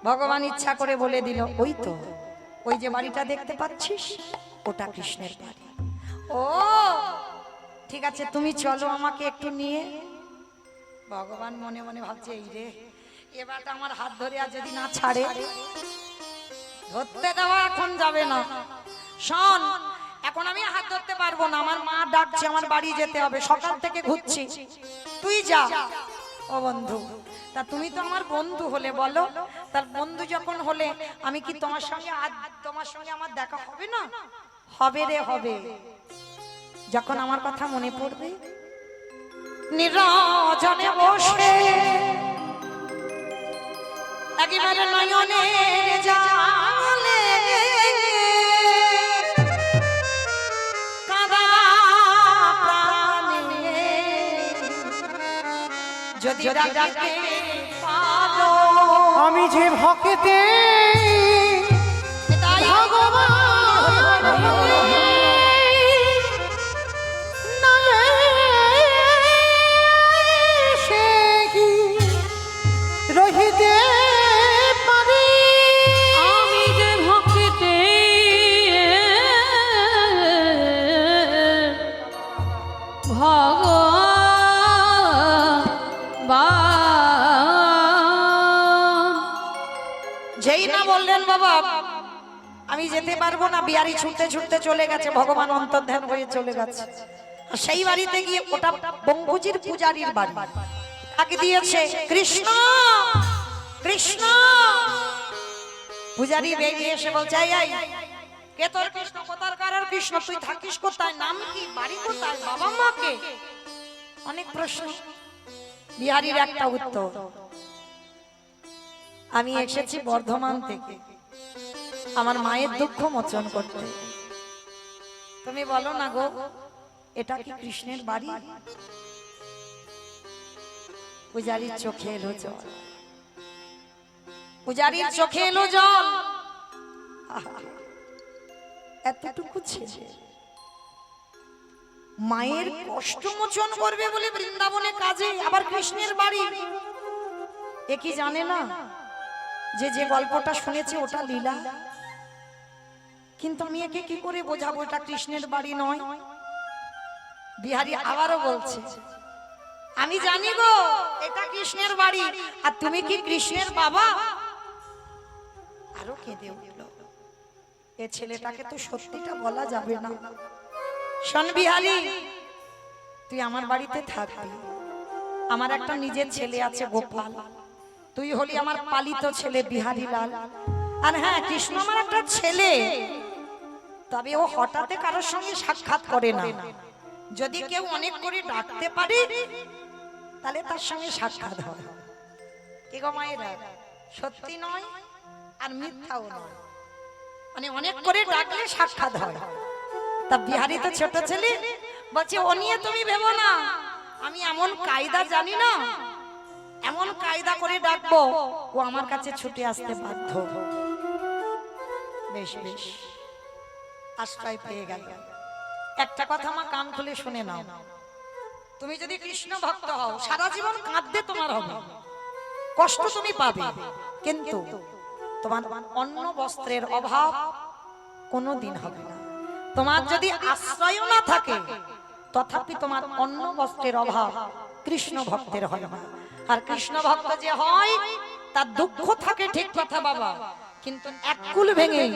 ভগবান ইচ্ছা করে বলে দিল, ওই তো, ওই যে বাড়িটা দেখতে পাচ্ছিস ওটা কৃষ্ণের বাড়ি। ও ঠিক আছে, তুমি চলো আমাকে একটু নিয়ে। ভগবান মনে মনে ভাবছে, এই রে, এবার আমার হাত ধরে আর যদি না ছাড়ে, ধরতে দেওয়া এখন যাবে না। শোন, এখন আমি হাত ধরতে পারবো না, আমার মা ডাকছে, আমার বাড়ি যেতে হবে, সকাল থেকে ঘুরছি, তুই যা। ও বন্ধু, তা তুমি তো আমার বন্ধু হলে, বলো, তার বন্ধু যখন হলে আমি কি তোমার সঙ্গে আমার দেখা হবে না? হবে রে, হবে। যখন আমার কথা মনে পড়বে, নিরজনে বসে একেবারে নয়নের জালে কাঁদা প্রাণে যদি ডাকতে পারো,
আমি যে ভক্তে ভগবান রহিতে পারি,
আমি যে ভক্তে ভগবান।
যেই না বললেন বাবা আমি যেতে পারবো না, বিহারি ছুটতে ছুটতে চলে গেছে, ভগবান অন্তর্ধান হয়ে চলে গেছে। আর সেই বাড়িতে গিয়ে, ওটা বঙ্গুজির পূজারীর বাড়ি, তাকে দিয়েছে কৃষ্ণ কৃষ্ণ। পূজারী বেরিয়ে এসে বলছে, এই কে তোর কৃষ্ণ? কোথার কারোর কৃষ্ণ? তুই থাকিস কোথায়? নাম কি? বাড়ি কোথায়? বাবা মা কে? অনেক প্রশ্ন। বিহারীর একটা উত্তর, আমি এসেছি বর্ধমান থেকে আমার মায়ের দুঃখ মোচন করতে। তুমি বলো না গো, এটা কি কৃষ্ণের বাড়ি? পূজারীর চোখে এলো জল, পূজারীর চোখে এলো জল। এতটুকু ছেলে মায়ের কষ্ট মোচন করবে বলে বৃন্দাবনে কাজে, আবার কৃষ্ণের বাড়ি। এ কি জানে না যে যে গল্পটা শুনেছে ওটা লীলা? কিন্তু আমি একে কি করে বোঝাবো এটা কৃষ্ণের বাড়ি নয়? বিহারী আবারও বলছে, আমি জানি গো এটা কৃষ্ণের বাড়ি, আর তুমি কি কৃষ্ণের বাবা? আরো কেঁদে উঠল। এ ছেলেটাকে তো সত্যিটা বলা যাবে না। শোন বিহারী, তুই আমার বাড়িতে থাকবি, আমার একটা নিজের ছেলে আছে গোপাল, তুই হলি আমার পালিত ছেলে বিহারী লাল। আর হ্যাঁ, কৃষ্ণ আমার একটা ছেলে, তবে ও হঠাৎ কারোর সঙ্গে সাক্ষাৎ করে না। যদি কেউ অনেক করে ডাকতে পারে তাহলে তার সঙ্গে সাক্ষাৎ হয়। কি গো মায়েরা, সত্যি নয় আর মিথ্যাও নয়, মানে অনেক করে ডাকলে সাক্ষাৎ হয়। তা বিহারী তো ছোট ছেলে, বলছে ও নিয়ে তুমি ভেবো না, আমি এমন কায়দা জানি না, এমন কায়দা করে ডাকবো ও আমার কাছে ছুটে আসতে বাধ্য। বেশ বেশ, আশ্রয় পেয়ে গেল। একটা কথা মা কান খুলে শুনে নাও, তুমি যদি কৃষ্ণ ভক্ত হও সারা জীবন কাঁদতে তোমার হবে, কষ্ট তুমি পাবে, কিন্তু তোমার অন্ন বস্ত্রের অভাব কোনোদিন হবে না। তোমার যদি আশ্রয় না থাকে তথাপি তোমার অন্ন বস্ত্রের অভাব কৃষ্ণ ভক্তের হয় না। আর কৃষ্ণ ভক্ত যে হয় তার দুঃখ থাকে, ঠিক কথা বাবা, কিন্তু এক কুল ভেঙে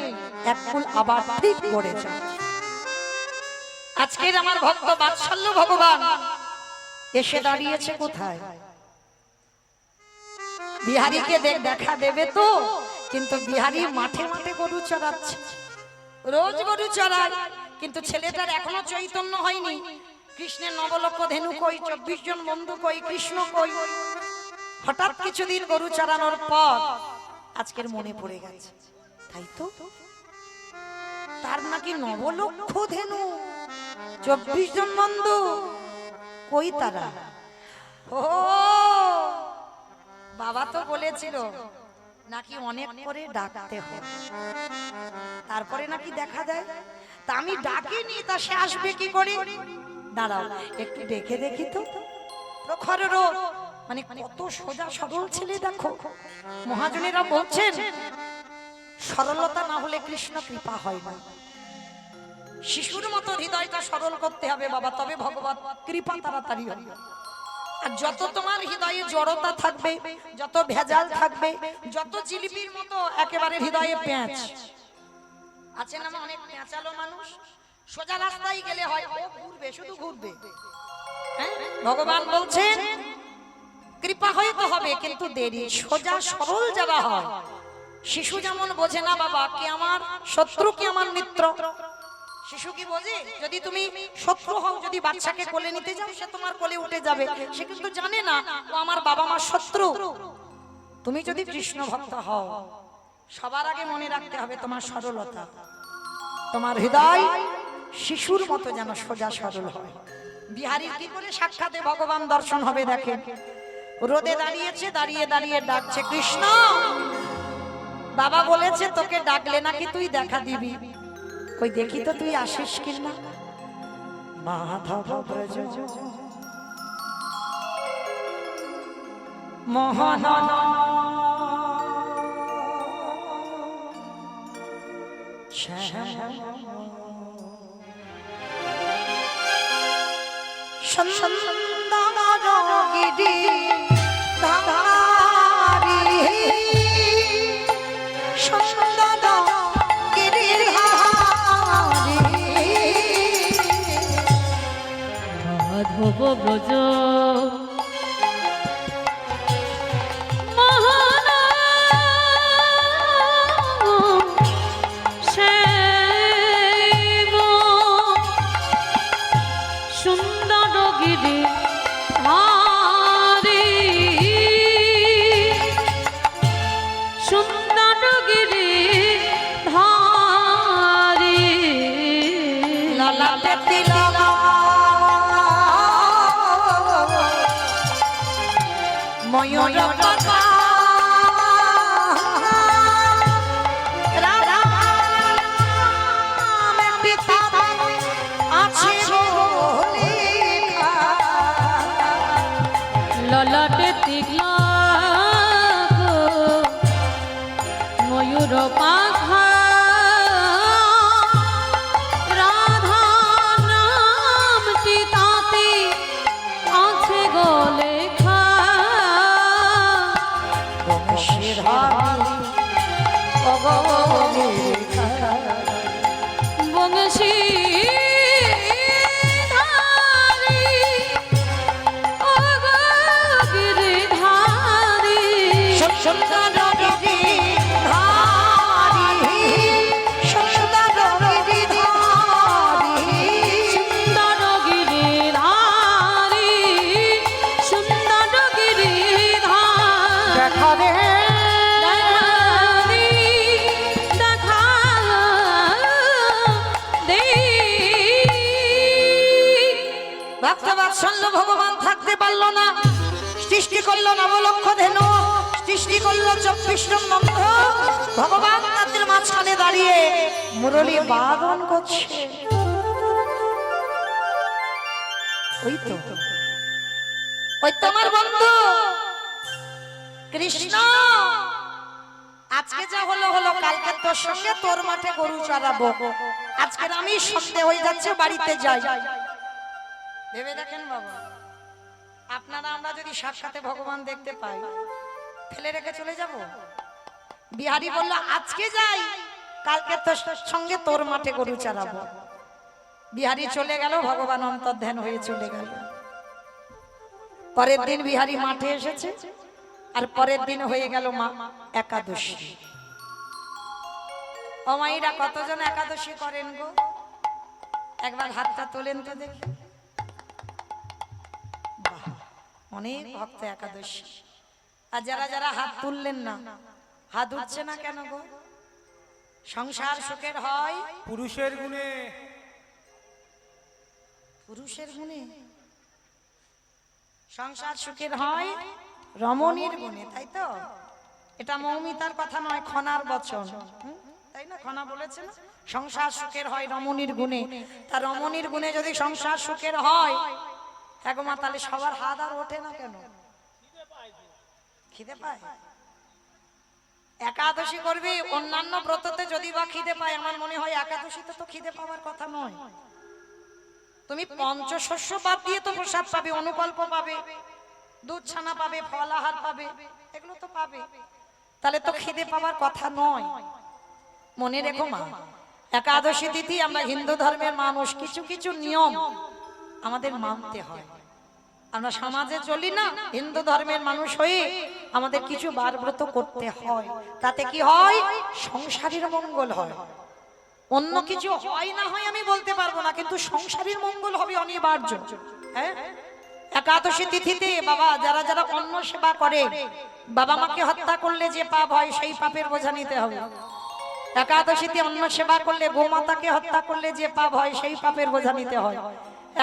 এক কুল আবার ঠিক গড়ে যায়। আজকের আমার ভক্ত বাৎসল্য ভগবান এসে দাঁড়িয়েছে কোথায়? বিহারীকে দেখা দেবে তো, কিন্তু বিহারী মাঠে মাঠে গরু চড়াচ্ছে, রোজ গরু চড়ায়, কিন্তু ছেলেটার এখনো চৈতন্য হয়নি। কৃষ্ণের নবলক্ষ ধেনু কই, 24 জন বন্ধু কই, কৃষ্ণ কই। হঠাৎ কিছুদিন গরু চড়ানোর পর আজকের মনে পড়ে গেছে, তাই তো তার নাকি নবলক্ষ ধেনু, 24 জন বন্ধু কই তারা? ও বাবা তো বলেছিল নাকি অনেক করে ডাকতে হয়, তারপরে নাকি দেখা দেয়। তা আমি ডাকিনি, তা সে আসবে কি করে? দাঁড়াও একটু দেখে দেখি তো। প্রখর রোদ, মানে কত সোজা সরল ছেলে দেখো। মহাজনেরা বলছেন সরলতা না হলে কৃষ্ণ কৃপা হয় না। শিশুর মতো হৃদয়টা সরল করতে হবে বাবা, তবে ভগবত কৃপা তাড়াতাড়ি হবে। আর যত তোমার হৃদয়ে জড়তা থাকবে, যত ভেজাল থাকবে, যত জিলিপির মতো একেবারে হৃদয়ে পেঁচ আছে না, অনেক পেঁচালো মানুষ, সোজা রাস্তায় গেলে হয় ও ঘুরবে, শুধু ঘুরবে। হ্যাঁ? ভগবান বলছেন কৃপা হয়তো হবে কিন্তু দেরি। সোজা সরল যারা হয়, শিশু যেমন বোঝে না বাবা কে আমার শত্রু কি আমার মিত্র। শিশু কি বোঝে? যদি তুমি শত্রু হও, যদি বাচ্চাকে কোলে নিতে যাও, সে তোমার কোলে উঠে যাবে, সে কিন্তু জানে না ও আমার বাবা মার শত্রু। তুমি যদি কৃষ্ণ ভক্ত হও, সবার আগে মনে রাখতে হবে তোমার সরলতা, তোমার হৃদয় শিশুর মতো যেন সোজা সরল হয়। বিহারীর কি করে সাক্ষাতে ভগবান দর্শন হবে দেখেন। রোদে দাঁড়িয়েছে, দাঁড়িয়ে দাঁড়িয়ে ডাকছে কৃষ্ণ। বাবা বলেছে তোকে ডাকলে নাকি তুই দেখা দিবি, কই দেখি তো তুই আসিস কিনা। মাধব ব্রজ মোহন গিরি ধারি সুন্দর গিরি
মাধব ব্রজ
ময়ূর
ললাটে তিগলা ময়ূর পাখা রাধা নামটি তাতে আছে গো লেখা। বংশী
ভগবান থাকতে পারলো না, সৃষ্টি করলো নবলক্ষ ধেনু, সৃষ্টি করলো 24 নম্বর। ভগবান তাদের মাঝখানে দাঁড়িয়ে মুরলী বাদন করছে। ওই তো ওই তোমার বন্ধু কৃষ্ণ। আজকে যা হলো হলো, কালকে তোর সঙ্গে তোর মাঠে গরু চড়াবো। আজকে আমি সন্ধ্যে হয়ে যাচ্ছে, বাড়িতে যাই। ভেবে দেখেন বাবা, আপনারা আমরা যদি সাক্ষাতে ভগবান দেখতে পাই, ফেলে রেখে চলে যাব? বিহারী বলল আজকে যাই, কালকে তোর সঙ্গে তোর মাঠে গরু চড়াবো। বিহারী চলে গেল, ভগবান অন্তর্ধান হয়ে চলে গেল। পরের দিন বিহারী মাঠে এসেছে, আর পরের দিন হয়ে গেল মা একাদশী। ও মাইরা, কতজন একাদশী করেন গো? একবার হাতটা তোলেন তো দেখি। অনেক ভক্ত একাদশী। আর যারা যারা হাত তুললেন না, হাত উঠছে না কেন গো? সংসার সুখের হয়
পুরুষের গুণে।
পুরুষের গুণে সংসার সুখের হয় রমণীর গুণে, তাই তো? এটা মৌমিতার কথা নয়, খনার বচন, তাই না? খনা বলেছে না সংসার সুখের হয় রমণীর গুণে। তা রমণীর গুণে যদি সংসার সুখের হয়, হ্যাঁ গো মা, তাহলে সবার হাত আর ওঠে না কেন? খিদে পায়। একাদশী করবি, অন্যান্য ব্রততে যদি বা খিদে পায়, আমার মনে হয় একাদশীতে তো খিদে পাওয়ার কথা নয়। তুমি পঞ্চশস্য বাদ দিয়ে তো প্রসাদ পাবে, অনুকল্প পাবে, দুধ ছানা পাবে, ফল আহার পাবে, এগুলো তো পাবে। তাহলে তো খিদে পাওয়ার কথা নয়। মনে রেখো মা, একাদশী তিথি আমরা হিন্দু ধর্মের মানুষ, কিছু কিছু নিয়ম আমাদের মানতে হয়। আমরা সমাজে চলি না, হিন্দু ধর্মের মানুষ হয়ে আমাদের কিছু বার ব্রত করতে হয়। তাতে কি হয়? সংসারের মঙ্গল হয়। অন্য কিছু হয় না হয় আমি বলতে পারবো না, কিন্তু সংসারের মঙ্গল হবে অনিবার্য। হ্যাঁ, একাদশী তিথিতে বাবা যারা যারা অন্ন সেবা করে, বাবা মাকে হত্যা করলে যে পাপ হয় সেই পাপের বোঝা নিতে হবে। একাদশীতে অন্ন সেবা করলে, গোমাতাকে হত্যা করলে যে পাপ হয় সেই পাপের বোঝা নিতে হয়।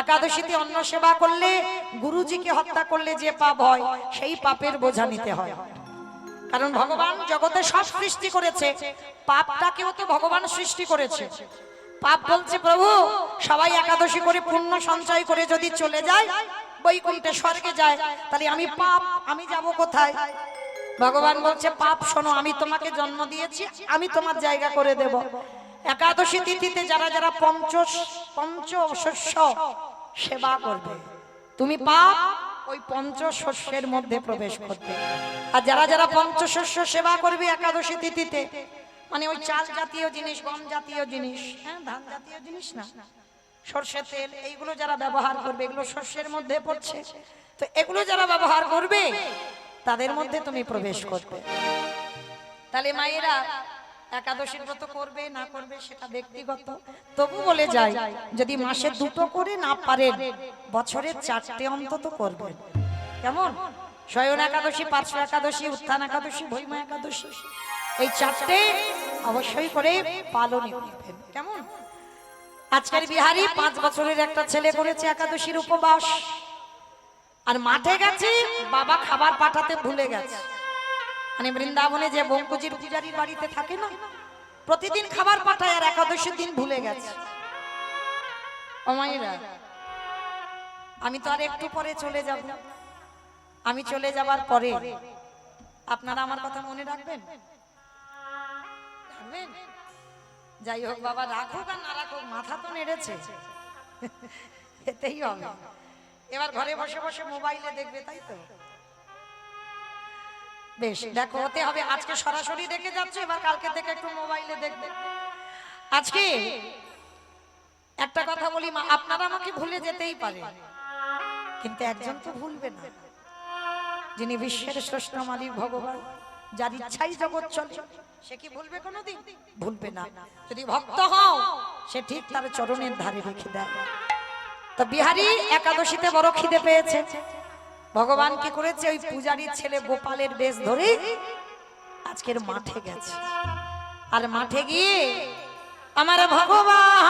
একাদশীতে অন্ন সেবা করলে, গুরুজিকে হত্যা করলে যে পাপ হয় সেই পাপের বোঝা নিতে হয়। কারণ ভগবান জগতে সব সৃষ্টি করেছে, পাপটাকেও তো ভগবান সৃষ্টি করেছে। পাপ বলছে প্রভু সবাই একাদশী করে পুণ্য সঞ্চয় করে যদি চলে যায় বৈকুণ্ঠে স্বর্গে যায়, তাহলে আমি পাপ, আমি যাব কোথায়? ভগবান বলছে পাপ শোনো, আমি তোমাকে জন্ম দিয়েছি, আমি তোমার জায়গা করে দেব। একাদশী তিথিতে যারা যারা পঞ্চশস্য সেবা করবে, তুমি পাপ ওই পঞ্চশস্যের মধ্যে প্রবেশ করবে। আর যারা যারা পঞ্চশস্য সেবা করবে একাদশী তিথিতে, মানে ওই চাল জাতীয় জিনিস, গম জাতীয় জিনিস, হ্যাঁ ধান জাতীয় জিনিস না, সরষের তেল, এইগুলো যারা ব্যবহার করবে, এগুলো শস্যের মধ্যে পড়ছে, তো এগুলো যারা ব্যবহার করবে তাদের মধ্যে তুমি প্রবেশ করবে। তাহলে মায়েরা একাদশীর ব্রত করবে না করবে সেটা ব্যক্তিগত, তবু বলে যায় যদি মাসে দুটো করে না পারেন বছরে 4টে অন্তত করবেন। কেমন? শয়ন একাদশী, পার্শ্ব একাদশী, উত্থান একাদশী, ভৈমা একাদশী, এই 4টে অবশ্যই করে পালন করবেন। কেমন? আজকের বিহারি 5 বছরের একটা ছেলে করেছে একাদশীর উপবাস, আর মাঠে গেছে, বাবা খাবার পাঠাতে ভুলে গেছে। মানে বৃন্দাবনে যে বঙ্কুজির পূজারীর বাড়িতে থাকে না, প্রতিদিন খাবার পাঠায়, আর একাদশীর দিন ভুলে গেছে। ও মায়েরা, আমি তো আর একটু পরে চলে যাব, আমি চলে যাবার পরে আপনারা আমার কথা মনে রাখবেন? রাখবেন? যাই হোক বাবা, রাখুক আর না রাখুক, মাথা তো নেড়েছে, এতেই হবে। এবার ঘরে বসে বসে মোবাইলে দেখবে, তাই তো? বেশ, দেখো হতে হবে। আজকে সরাসরি দেখে যাচ্ছে, এবার কালকে থেকে একটু মোবাইলে দেখবে। আজকে একটা কথা বলি মা, আপনারা আমাকে ভুলে যেতেই পারে, কিন্তু একজন তো ভুলবে না, যিনি বিশ্বের স্রষ্টা মালিক ভগবান, যার ইচ্ছাই জগৎ চলে, সে কি ভুলবে কোনোদিন? ভুলবে না। যদি ভক্ত হও, সে ঠিক তার চরণের ধারে রেখে দেয়। তো বিহারী একাদশীতে বড় খিদে পেয়েছে, ভগবান কি করেছে, ওই পূজারীর ছেলে গোপালের বেশ ধরে আজকের মাঠে গেছে। আর মাঠে গিয়ে আমার ভগবান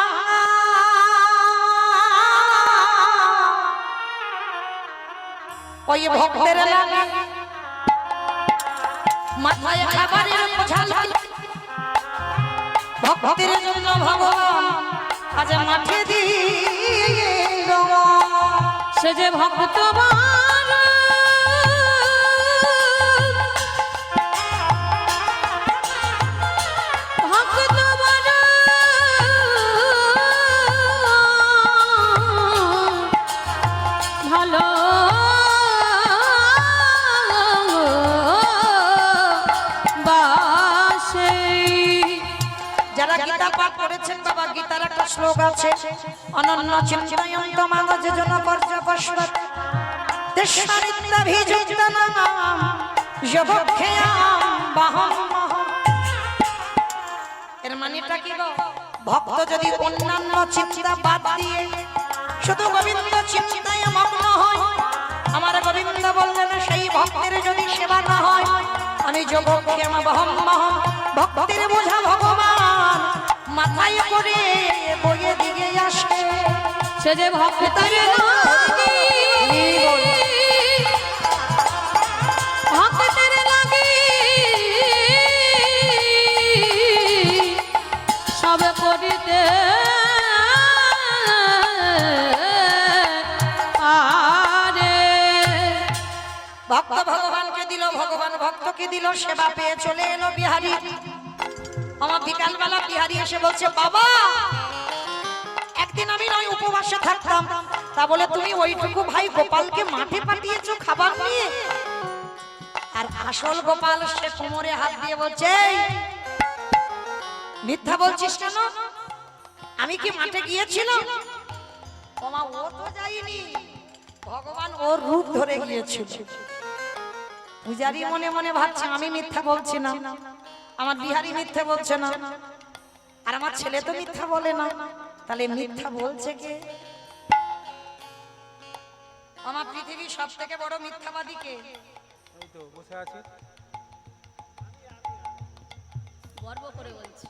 ওই ভক্তের লাগে মাথায় খাবারের বোঝা লাগে, ভক্তের জন্য ভগবান আজ মাঠে দিল।
সে যে ভক্তবান ভালো বাসে।
যারা গীতা পাঠ করেছেন বাবা, গীতার একটা শ্লোক আছে, অনন্য চিন্তয়ন্ত মানজ জন কর্য কষ্টত তেষারিত্যাভিযুক্তানাম যোগক্ষেয়াম বাহম। এর মানেটা কি গো? ভক্ত যদি অন্যান্য চিন্তা বাদ দিয়ে শুধু গোবিন্দ চিন্তায় মগ্ন হয়, আমার গোবিন্দ বললেন সেই ভক্তের যদি সেবা না হয়, আমি যোগক্ষেম বহম মহম, ভক্তের বোঝা ভগবান মাথায় করে বইয়ে দিকে আসে।
সে যে ভক্তের
ভক্ত ভগবানকে দিল, ভগবান ভক্তকে দিল, সেবা পেয়ে চলে এলো বিহারী। আমার বিকালবেলা বিহারী এসে বলছে, বাবা একদিন আমি নয় উপবাসে থাকতাম, তা বলে তুমি ওইটুকু ভাই গোপালকে মাঠে পাঠিয়েছো খাবার নিয়ে? আর আসল গোপাল সে কোমরে হাত দিয়ে বলছে, "এই, মিথ্যা বলছিস কেন? আমি কি মাঠে গিয়েছিলাম?" ওমা, ও তো যায়নি, ভগবান ওর রূপ ধরে গিয়েছিল। পূজারী মনে মনে ভাবছে, আমি মিথ্যা বলছি না, আমার বিহারী মিথ্যা বলছে না, আর আমার ছেলে তো মিথ্যা বলে না, তাহলে মিথ্যা বলছে কে? আমার পৃথিবীর সব থেকে বড় মিথ্যাবাদী কে?
এই তো বসে আছে।
গর্ব করে বলছি।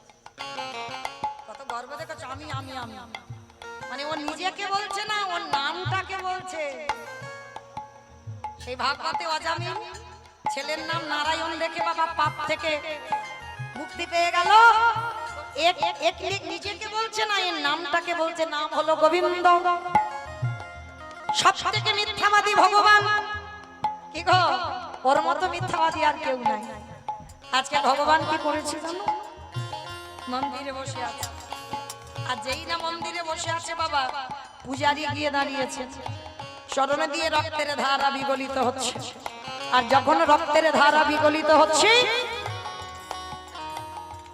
কত গর্ব দেখেছো, আমি আমি আমি মানে ও নিজেকে বলছে না, ওর নামটাকে বলছে। সেই ভাগবতে অজামিল ছেলের নাম নারায়ণ রেখে বাবা পাপ থেকে মুক্তি পেয়ে গেল। নিজেকে বলছে না, এর নামটাকে বলছে, নাম হলো গোবিন্দ। সব থেকে মিথ্যাবাদী ভগবান। কি গো, ওর মতো মিথ্যাবাদী আর কেউ নাই। আজকে ভগবান কি করেছে জানো? মন্দিরে বসে আছে, আর যেই না মন্দিরে বসে আছে বাবা, পূজারি গিয়ে দাঁড়িয়েছে, চরণে দিয়ে রক্তের ধারা বিগলিত হচ্ছে। আর যখন রক্তের ধারা বিগলিত হচ্ছে,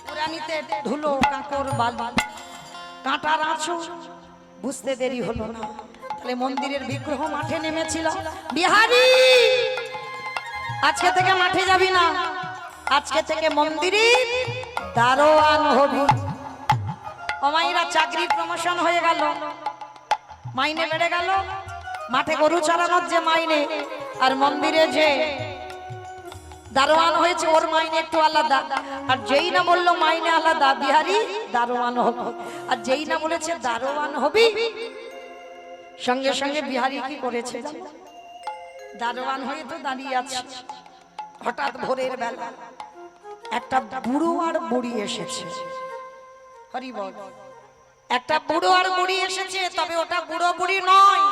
পুরানিতে ধুলো কাঁকর বাল কাঁটার আঁচু, বুঝতে দেরি হলো না। তাহলে মন্দিরের বিগ্রহ মাঠে নেমেছিল। বিহারী, আজকে থেকে মাঠে যাবি না, আজকে থেকে মন্দিরের দারোয়ান হবি। অমাইরা চাকরির প্রমোশন হয়ে গেল, মাইনে বেড়ে গেল। মাঠে গরু চড়ানোর যে মাইনে, আর মন্দিরে যে দারোয়ান হয়েছে ওর মাইনে একটু আলাদা। আর যেই না বললো মাইনে আলাদা, বিহারী দারোয়ান হবি। আর যেই না বলেছে দারোয়ান হবি, সঙ্গে সঙ্গে বিহারী কি করেছে? দারোয়ান হয়ে তো দাঁড়িয়ে আছে। হঠাৎ ভোরের বেলা একটা বুড়ো আর বুড়ি এসেছে। হরি বল। একটা বুড়ো আর বুড়ি এসেছে, তবে ওটা বুড়ো বুড়ি নয়।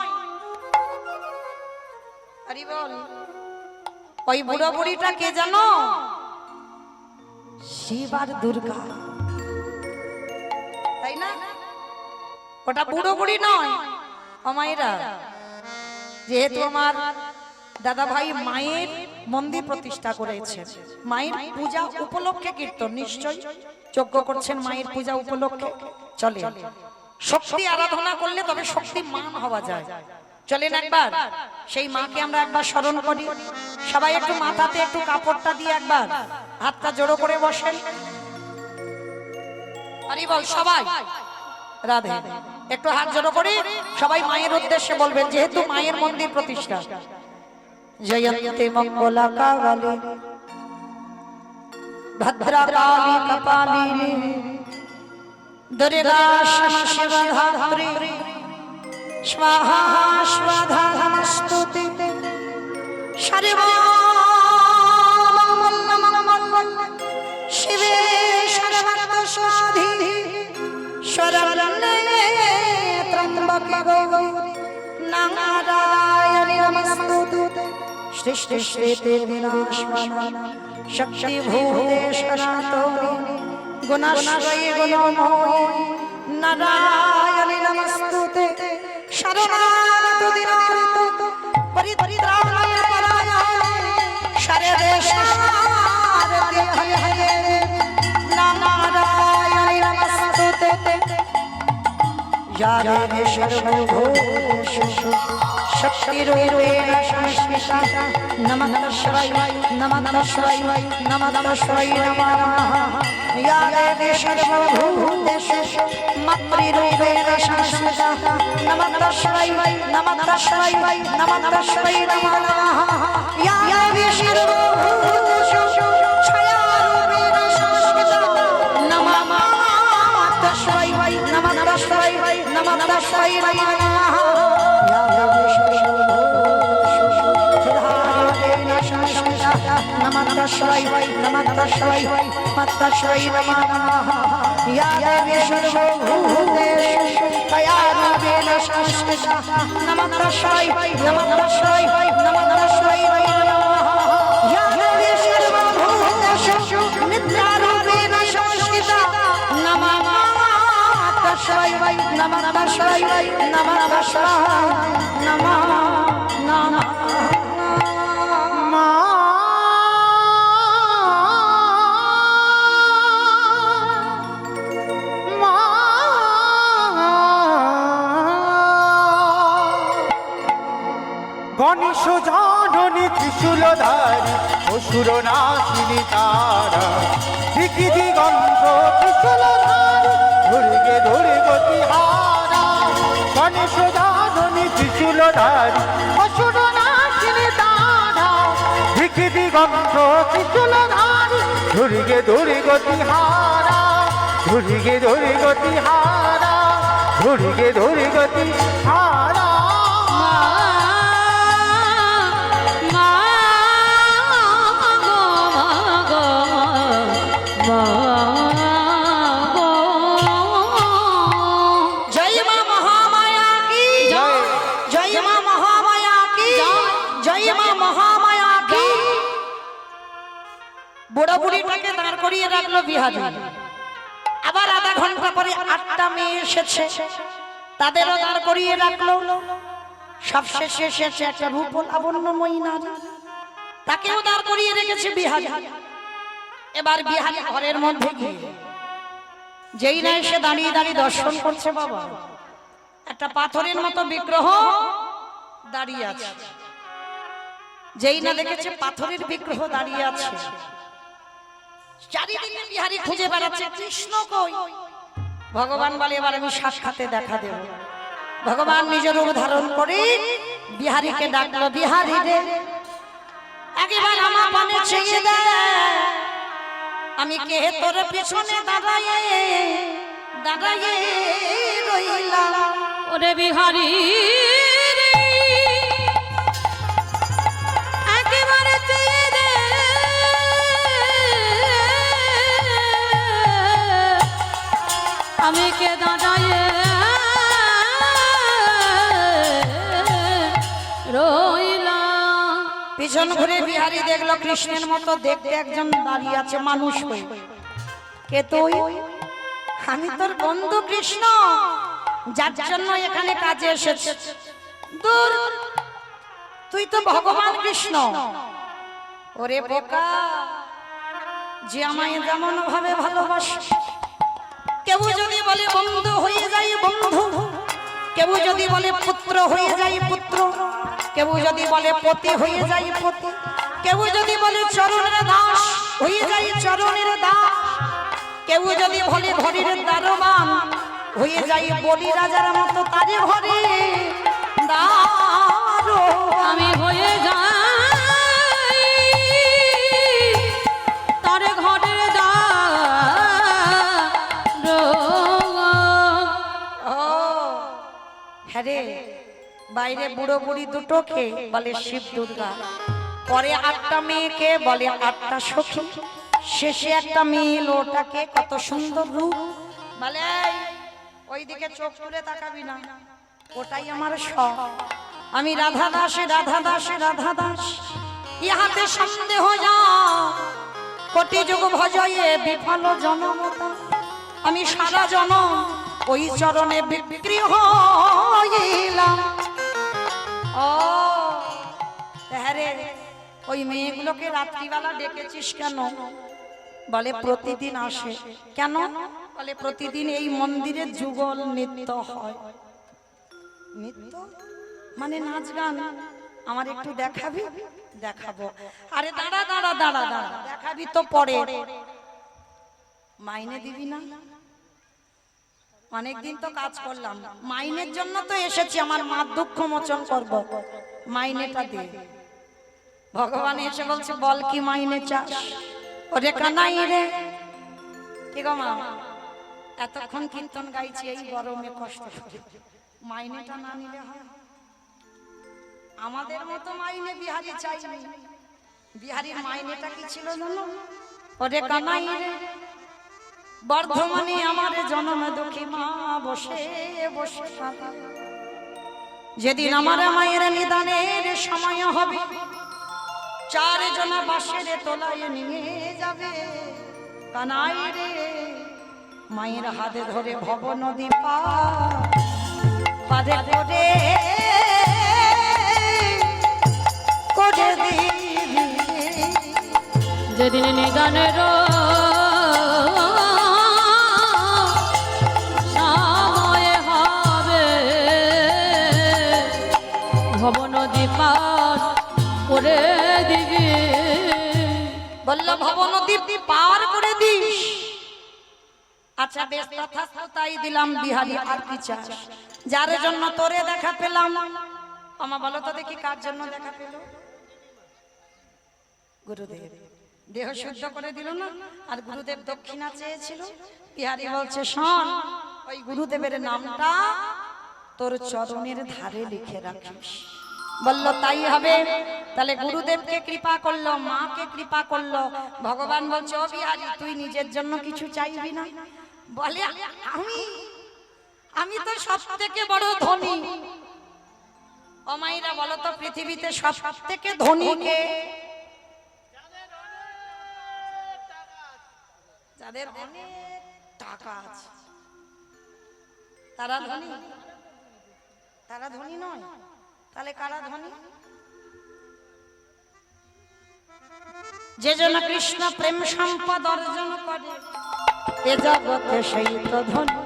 হরি বল। ওই বুড়ো বুড়িটা কে জানো? শিব আর দুর্গা, তাই না? ওটা বুড়ো বুড়ি নয়। আমায়রা, যেহেতু আমার দাদা ভাই মায়ের মন্দির প্রতিষ্ঠা করেছে, মায়ের পূজা উপলক্ষে কীর্তন নিশ্চয় যজ্ঞ করছেন মায়ের পূজা উপলক্ষে। চলে শক্তি আরাধনা করলে তবে শক্তি মান হওয়া যায়। চলেন একবার সেই মাকে আমরা একবার স্মরণ করি। সবাই একটু মাথাতে একটু কাপড়টা দিয়ে একবার হাতটা জোড়ো করে বসেন। হরি বল সবাই। রাধে। একটু হাত জোড়ো করে সবাই মায়ের উদ্দেশ্যে বলবেন, যেহেতু মায়ের মন্দির প্রতিষ্ঠা। জয়ন্তে মঙ্গলা কালী ভদ্রা কালী কপালিনী দুর্গা ক্ষমা শিবা ধাত্রী স্বাহা স্বাধা নমস্তুতে সর্বমঙ্গল শিবে সর্বার্থ সাধিনী শরণ্যে ত্র্যম্বকে গৌরী নারায়ণী নমস্তুতে সৃষ্টি শ্রীতে বিনাশমানা শক্তি ভূতে সনাতনী গুণাশ্রয়ী গুণময়ী নারায়ণী নমস্তুতে শরণাগত দীনার্ত পরিত্রাণায় পরায়ণে শরদে শারদে হরে নারায়ণী নমস্তুতে या देवी सर्वभूतेषु शक्तिरूपेण संस्थिता नमः शिवाय नमः शिवाय नमः शिवाय नमः या देवी सर्वभूतेषु मत्रिरूपेण संस्थिता नमः शिवाय नमः शिवाय नमः शिवाय नमः या देवी सर्वभूतेषु छायारूपेण संस्थिता नमः शिवाय नमः शिवाय नमः शिवाय नमः या देवी सर्वभूतेषु सुधारेण संस्थिता नमः शिवाय नमः शिवाय नमः या देवी सर्वभूतेषु छायारूपेण संस्थिता नमः शिवाय नमः शिवाय नमः शिवाय नमः নমঃ তস্मै নমঃ তস্मै নমঃ নমঃ
মা মা গণেশ জাননী ত্রিশূলধারী অসুর নাশিনী তারা দিকি দিগন্ত ত্রিশূলধারী দুর্গে দুর্গতি হারা গণেশ জাননী ত্রিশূলধারী অসুর নাশিনী তারা দিকি দিগন্ত ত্রিশূলধারী দুর্গে দুর্গতি হারা দুর্গে দুর্গতি হারা দুর্গে দুর্গতি হারা
জয় মা মহামায়া কি জয় মা মহামায়া কি জয় মা মহামায়া কি বুড়ো বুড়িটাকে দাঁড় করিয়ে রাখলো বিহারি আবার আধা ঘন্টা পরে 8টা মেয়ে এসেছে তাদেরও দাঁড় করিয়ে রাখলো সব শেষে এসেছে একটা রূপ লাবণ্যময়ী নারী তাকেও দাঁড় করিয়ে রেখেছে বিহারি এবার বিহারি ঘরের মধ্যে গিয়ে যেই না এসে দাঁড়িয়ে দাঁড়িয়ে দর্শন করছে বাবা একটা পাথরের মতো বিগ্রহ দাঁড়িয়ে আছে যেই না দেখেছে পাথরের বিগ্রহ দাঁড়িয়ে আছে চারিদিকে বিহারি খুঁজে বেড়াচ্ছে কৃষ্ণ কই ভগবান বলে এবার আমি সাক্ষাতে দেখা দেব ভগবান নিজের রূপ ধারণ করে বিহারীকে ডাকলো বিহারী রে একবার আমার পানে চেয়ে দে আমি কে তোর পিছনে দাঁড়ায়ে দাঁড়ায়ে রইলাম
ওরে বিহারি রে, একেবারে চেয়ে দে, আমি কে দাঁড়ায়ে রইলাম।
পিছন ঘুরে বিহারী দেখলো কৃষ্ণের মতো দেখতে একজন দাঁড়িয়ে আছে মানুষ হয়ে কে তুই আমি তোর বন্ধু কৃষ্ণ যার জন্য এখানে কাজে এসেছে দূর তুই তো ভগবান কৃষ্ণ ওরে বোকা যে আমায় যেমন ভাবে ভালোবাসে কেউ যদি বলে বন্ধু হয়ে যাই বন্ধু কেউ যদি বলে পুত্র হয়ে যাই পুত্র কেউ যদি বলে পতি হয়ে যাই পতি কেউ যদি বলে চরণের দাস হয়ে যাই চরণের দাস কেউ যদি বলে ঘরের দারোয়ান হয়ে যাই বলি রাজার মতো তারে ঘরে দারোয়ান
আমি হয়ে যাই তার ঘরের দারোয়ান।
ও হ্যাঁ রে বাইরে বুড়ো বুড়ি দুটোকে বলে শিব দুর্গা পরে 8টা মেয়েকে বলে 8টা সখী শেষে একটা মেয়ে লোটাকে কত সুন্দর রূপ বলে ওইদিকে চোখ তুলে তাকাবি না ওটাই আমার সব আমি রাধা দাস রাধা দাস রাধা দাস ইহাতে সন্দেহ যা কোটি যুগ ভজয়ে বিফল জনমতা আমি সারা জনম ওই চরণে বিক্রি হইলাম ও হ্যাঁ রে ওই মেয়েগুলোকে রাত্রিবেলা ডেকেছিস কেন বলে প্রতিদিন আসে কেন বলে প্রতিদিন এই মন্দিরে যুগল নৃত্য হয় নৃত্য মানে নাচ গান আমার একটু দেখাবি দেখাবো আরে দাঁড়া দাঁড়া দাঁড়া দাঁড়া দেখাবি তো পরে মাইনে দিবি না অনেকদিন তো কাজ করলাম মাইনের জন্য তো এসেছি আমার মা দুঃখ মোচন করব মাইনেটা দে ভগবান এসে বলছে বল কি মাইনে চাস ওরে কানাই রে কি গো মা এতক্ষণ কীর্তন গাইছি এই গরমে কষ্ট করে মাইনেটা না নিলে হয় আমাদের মতো মাইনে বিহারি চাইনি বিহারির মাইনেটা কি ছিল জানো ওরে কানাই রে বর্ধমানে আমার জন্ম দুঃখী মা বসে বসে কাঁদে যেদিন আমার মায়ের নিদানের সময় হবে 4 জন বাঁশের তোলায় নিয়ে যাবে কানাই রে মায়ের হাতে ধরে ভব নদী পার পারে করে করে দিবি
যেদিন নিদানের সময় হবে ভব নদী পার করে দিবি।
বলল ভব নদী পার করে দিস। আচ্ছা বেশ তথাস্থ তাই দিলাম বিহারি, আর কি চাস? যার জন্য তোরে দেখা পেলাম, আমা বলো তো দেখি কার জন্য দেখা পেল? গুরুদেব দেহ শুদ্ধ করে দিল না, আর গুরুদেব দক্ষিণা চেয়েছিল। বিহারি বলছে শোন, ওই গুরুদেবের নামটা তোর চরণের ধারে লিখে রাখিস। বলল তাই হবে। তাহলে গুরুদেবকে কৃপা করলো, মাকে কৃপা করলো। ভগবান বলছে ও বিহারি তুই নিজের জন্য কিছু চাইবি না? বলে আমি তো সব থেকে বড় ধনী। ও মাইরা বলো তো পৃথিবীতে সব থেকে ধনী কে? যাদের অনেক টাকা আছে তারা ধনী? তারা ধনী নয়। তাহলে কারা ধনী? যে জন কৃষ্ণ প্রেম সম্পদ অর্জন করে এ জগতে সেই তো ধনী।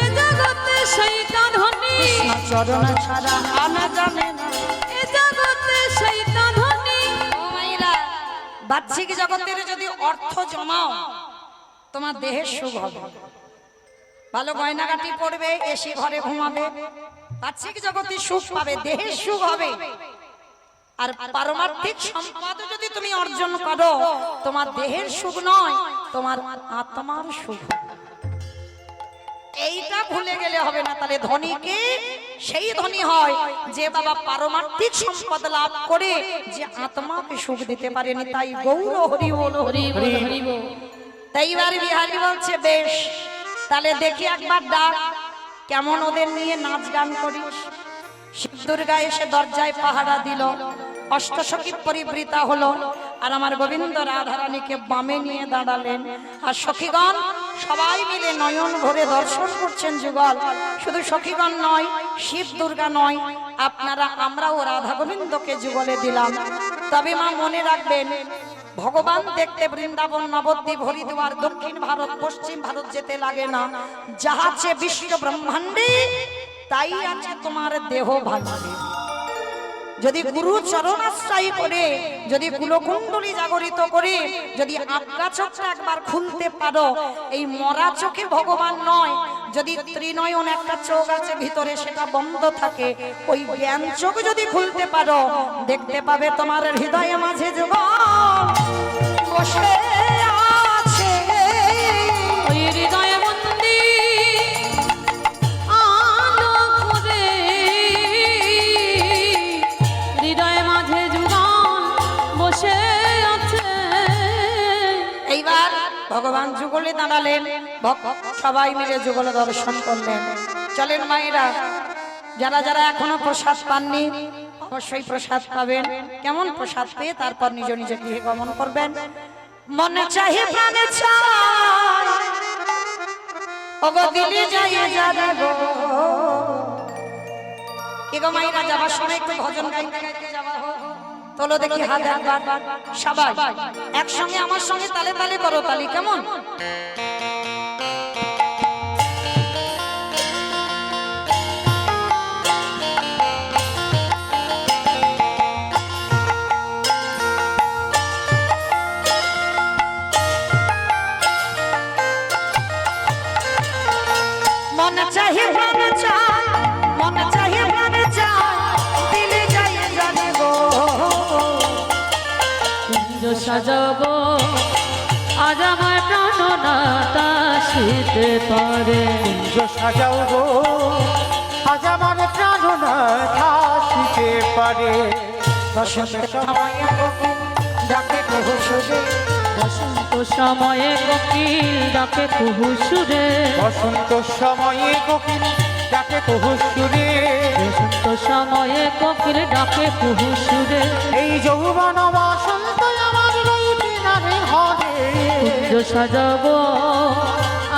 এ জগতে সেই তো ধনী,
কৃষ্ণ চরণ ছাড়া আনা জানে না।
এ জগতে সেই তো ধনী।
ও মাইরা, বাহ্যিক জগতের যদি অর্থ জমাও তোমার দেহের সুখ হবে, ভালো গয়নাগাটি পরবে, এসি ঘরে ঘুমাবে, বাহ্যিক জগতে সুখ পাবে, দেহের সুখ হবে। আর পারমার্থিক সম্পদ যদি তুমি অর্জন করো, তোমার দেহের সুখ নয়, তোমার আত্মার সুখ। এইটা ভুলে গেলে হবে না। তাহলে ধনীকে সেই ধনী হয় যে বাবা পারমার্থিক সম্পদ লাভ করে যে আত্মাকে সুখ দিতে পারেনি। তাই গৌর হরি বল হরি বল হরি বল। তাই এবার বিহারী বলছে বেশ, তাহলে দেখি একবার ডাক, কেমন ওদের নিয়ে নাচ গান করিস। শিব দুর্গা এসে দরজায় পাহারা দিল, অষ্টসখী পরিবৃতা হলো, আর আমার গোবিন্দ রাধারানীকে বামে নিয়ে দাঁড়ালেন। আর সখীগণ সবাই মিলে নয়ন ভরে দর্শন করছেন যুগল। শুধু সখীগণ নয়, শিব দুর্গা নয়, আপনারা আমরাও রাধা গোবিন্দকে যুগলে দিলাম। তবে মা মনে রাখবেন, ভগবান দেখতে বৃন্দাবন, নবদ্বীপ, হরিদ্বার, দক্ষিণ ভারত, পশ্চিম ভারত যেতে লাগে না। যাহা আছে বিশ্ব ব্রহ্মাণ্ডে তাই আছে তোমার দেহ ভাণ্ডে। যদি গুরু চরণাশ্রয় করে, যদি কুলকুণ্ডলী জাগরিত করে, যদি আজ্ঞা চোখটা একবার খুলতে পারো, এই মরা চোখে ভগবান নয়, যদি ত্রিনয়ন একটা চোখ আছে ভিতরে সেটা বন্ধ থাকে, ওই জ্ঞান চোখ যদি খুলতে পারো, দেখতে পাবে তোমার হৃদয়ে মাঝে যুগল বসে আছে।
ওই হৃদয় মন্দির আলো করে, হৃদয় মাঝে যুগল বসে আছে।
এইবার ভগবান যুগলে দাঁড়ালেন, সবাই মিলে যুগল দর্শন করলেন। চলেন মায়েরা, যারা যারা এখনো প্রসাদ পাননি অবশ্যই প্রসাদ পাবেন। কেমন প্রসাদ পেয়ে তারপর নিজ নিজ গৃহে গমন করবেন। মনে চাহে প্রাণে চাই ওগো দিলে যাই যাবে গো। কি গো মায়েরা, যাবার সময় একটু ভজন গাইতে গাইতে যাওয়া হোক। তোলো দেখি হাত একবার, সবাই একসঙ্গে আমার সঙ্গে তালে তালে করো তালি, কেমন? মন চাহে প্রাণে চাই, মন চাহে প্রাণে চাই, দিলে যাই জানে গো।
কুঞ্জ সাজাবো আজ আমার প্রাণনাথ আসিতে পারে।
কুঞ্জ সাজাও গো আজ আমার প্রাণনাথ আসিতে পারে।
বসন্তের সময়ে কোকিল ডাকে কুহু সুরে,
বসন্ত সময়ে কোকিল ডাকে কুহু সুরে,
বসন্ত সময়ে কোকিল ডাকে কুহু সুরে।
বসন্ত সময়ে কোকিল ডাকে কুহু সুরে।
এই যৌবন বসন্ত আমার রইবে না রে ঘরে।
কুঞ্জ সাজাবো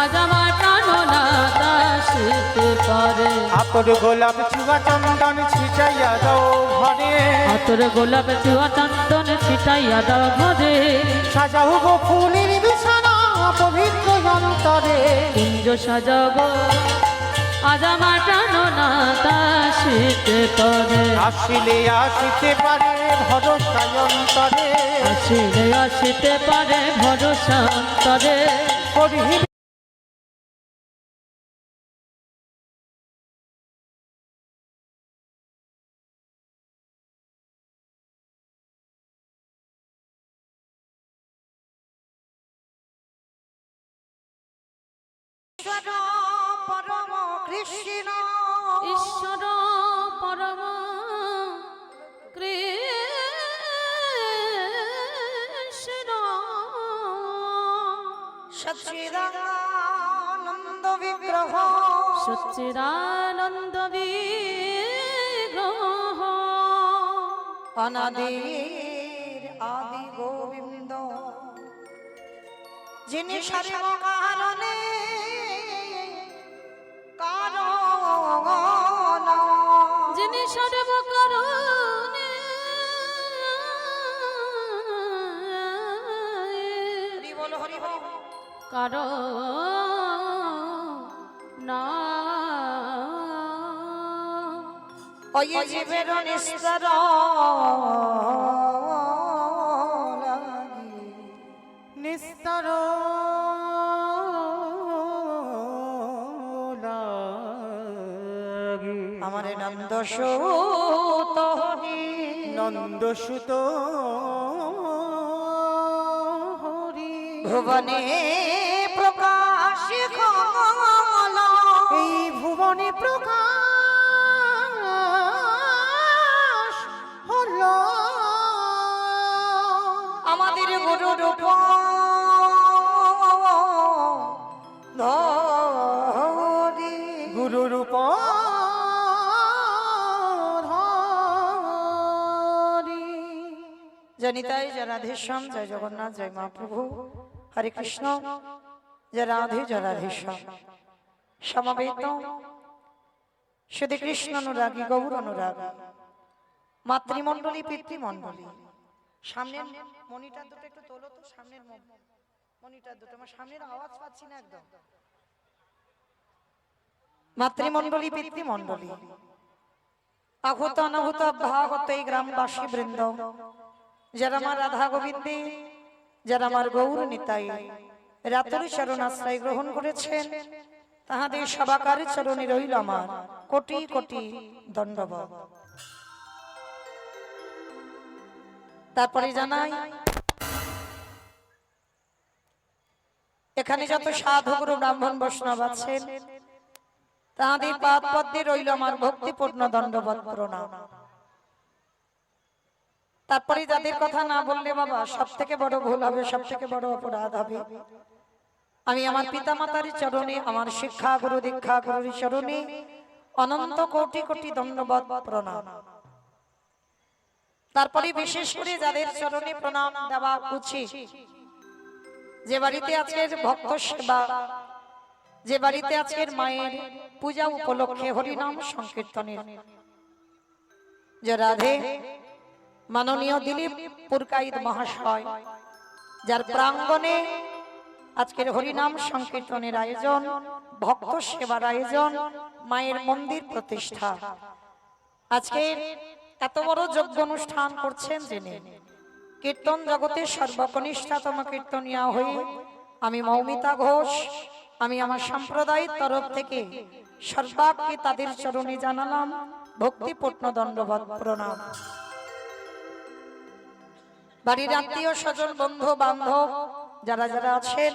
আজ আমার প্রাণনাথ আসিতে আসিতে পারে
আতর গোলাপ চুয়া চন্দন ছিটাইয়া দাও ঘরে
আতর গোলাপ চুয়া চন্দন ছিটাইয়া দাও ঘরে
সাজাও গো ফুলের বিছানা পবিত্র অন্তরে
কুঞ্জ সাজাবো আজ আমার প্রাণনাথ আসিতে পারে
আসিলে আসিতে পারে ভরসা অন্তরে
আসিলে আসিতে পারে ভরসা অন্তরে
করিবে
ঈশ্বর পরম কৃষ্ণ
ঈশ্বর পরম কৃষ্ণ
সচ্চিদানন্দ বিগ্রহ
সচ্চিদানন্দ বিগ্রহ
অনাদির আদি গোবিন্দ যিনি সর্ব কারণে কারণ
যিনি সর্ব কারণে
হরি বল হরি বল
কারণ
ওই জীবের নিস্তর
নিস্তর
আমার নন্দ সুত হরি
নন্দসুত হরি
ভুবনে প্রকাশ কমল
এই ভুবনে প্রকাশ হলো
আমাদের গুরু রূপ ধরি
গুরু রূপ ধরি
জনিতাই জয় রাধেশ্যাম জয় জগন্নাথ জয় মহাপ্রভু হরে কৃষ্ণ জয় রাধে জয় রাধেশ্যাম সমবেত শুধু কৃষ্ণ অনুরাগী গৌর অনুরাগী মাতৃমণ্ডলী পিতৃমণ্ডলী সামনের মনিটা দুটো একটু তোলো তো সামনের মনিটা দুটো আমার সামনের আওয়াজ পাচ্ছি না একদম মাতৃমণ্ডলী পিতৃমণ্ডলী আহত অনাহত ভাগত এই গ্রামবাসী বৃন্দ যারা আমার রাধা গোবিন্দে যারা আমার গৌর নিতাই রাতুরি চরণ আশ্রয় গ্রহণ করেছেন তাহাদের সবাকারের চরণে রইল আমার কোটি কোটি দণ্ডবত। তারপরে জানাই এখানে যত সাধু গুরু ব্রাহ্মণ বৈষ্ণব আছেন তাহাদের পাদ পদ্মে রইল আমার ভক্তিপূর্ণ দণ্ডবত প্রণাম। তারপরে যাদের কথা না বললে বাবা সব থেকে বড় ভুল হবে, সব থেকে বড় অপরাধ হবে। আমি আমার পিতা মাতার চরণে, আমার শিক্ষা গুরু দীক্ষা গুরুর চরণে অনন্ত কোটি কোটি দণ্ডবত প্রণাম। তারপরে বিশেষ করে যাদের চরণে প্রণাম দেওয়া উচিত, যে বাড়িতে আজকের ভক্ত সেবা, যে বাড়িতে আজকের মায়ের পূজা উপলক্ষে হরিনাম সংকীর্তনের যে রাধে মাননীয় দিলীপ পুরকাইত মহাশয়, যার প্রাঙ্গণে আজকের হরিনাম সংকীর্তনের আয়োজন, ভক্ত সেবার আয়োজন, মায়ের মন্দির প্রতিষ্ঠা, আজকে এত বড় যজ্ঞ অনুষ্ঠান করছেন জেনে কীর্তন জগতের সর্বকনিষ্ঠাতম কীর্তনিয়া হয়ে আমি মৌমিতা ঘোষ, আমি আমার সম্প্রদায়ের তরফ থেকে সর্বাগ্রে তাদের চরণে জানালাম ভক্তিপূর্ণ দণ্ডবত প্রণাম। বাড়ির আত্মীয় স্বজন বন্ধু বান্ধব যারা যারা আছেন,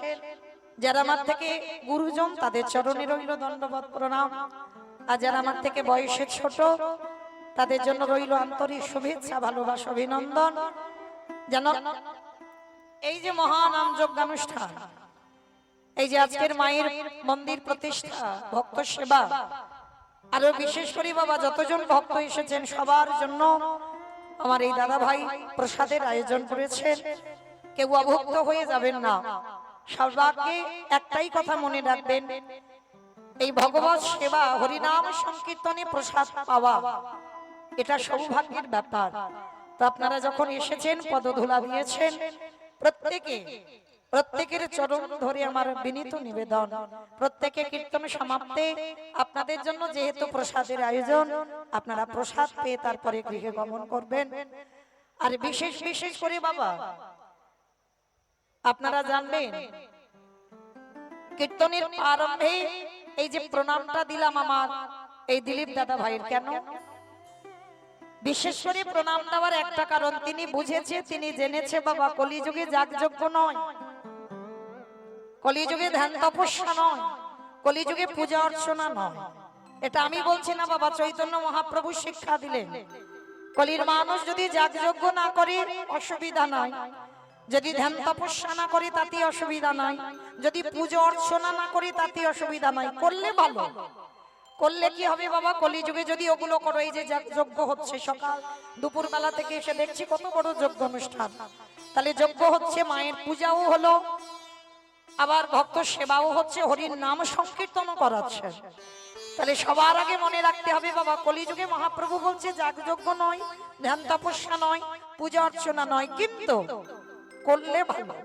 যারা আমার থেকে গুরুজন, তাদের চরণে রইল দণ্ডবত প্রণাম। আর যারা আমার থেকে বয়সে ছোট, তাদের জন্য রইল আন্তরিক শুভেচ্ছা, ভালোবাসা, অভিনন্দন। যেন এই যে মহানাম যজ্ঞানুষ্ঠান, এই যে আজকের মায়ের মন্দির প্রতিষ্ঠা, ভক্ত সেবা, আরো বিশেষ করে বাবা যতজন ভক্ত এসেছেন সবার জন্য আমার এই দাদা ভাই প্রসাদের আয়োজন করেছেন। কেউ অভুক্ত হয়ে যাবেন না। সর্বাগ্রে একটাই কথা মনে রাখবেন, এই ভগবত সেবা হরিনাম সংকীর্তনে প্রসাদ পাওয়া এটা সৌভাগ্যের ব্যাপার। তো আপনারা যখন এসেছেন পদধূলা দিয়েছেন, প্রত্যেকের চরণ ধরে আমার বিনীত নিবেদন, প্রত্যেকে কীর্তন সমাপ্তে আপনাদের জন্য যেহেতু প্রসাদের আয়োজন, আপনারা প্রসাদ পেয়ে তারপরে গৃহে গমন করবেন। আর বিশেষ করে বাবা আপনারা জানবেন কীর্তনের আরম্ভে এই যে প্রণামটা দিলাম আমার এই দিলীপ দাদা ভাইয়ের, কেন বিশেষ করে প্রণাম দেওয়ার একটা কারণ, তিনি বুঝেছে, তিনি জেনেছে বাবা কলিযুগে যাগযজ্ঞ নয়, কলিযুগে ধ্যান তপস্যা নয়, কলিযুগে পূজা অর্চনা নয়। এটা আমি বলছি না বাবা, চৈতন্য মহাপ্রভু শিক্ষা দিলেন। কলির মানুষ যদি যাগযজ্ঞ না করে অসুবিধা নাই, যদি ধ্যান তপস্যা না করি তাতে অসুবিধা নাই, যদি পূজা অর্চনা না করি তাতে অসুবিধা নাই, করলে ভালো। করলে কি হবে বাবা, কলিযুগে যদি ওগুলো করো, এই যে যজ্ঞ হচ্ছে সকাল দুপুর বেলা থেকে এসে দেখছি কত বড় যজ্ঞ অনুষ্ঠান, তাহলে যজ্ঞ হচ্ছে, মায়ের পূজাও হলো, আবার ভক্ত সেবাও হচ্ছে, হরির নাম সংকীর্তনও করাচ্ছে। তাহলে সবার আগে মনে রাখতে হবে বাবা, কলিযুগে মহাপ্রভু বলছে যাগযজ্ঞ নয়, ধ্যান তপস্যা নয়, পূজা অর্চনা নয়, কিন্তু করলে ভালো।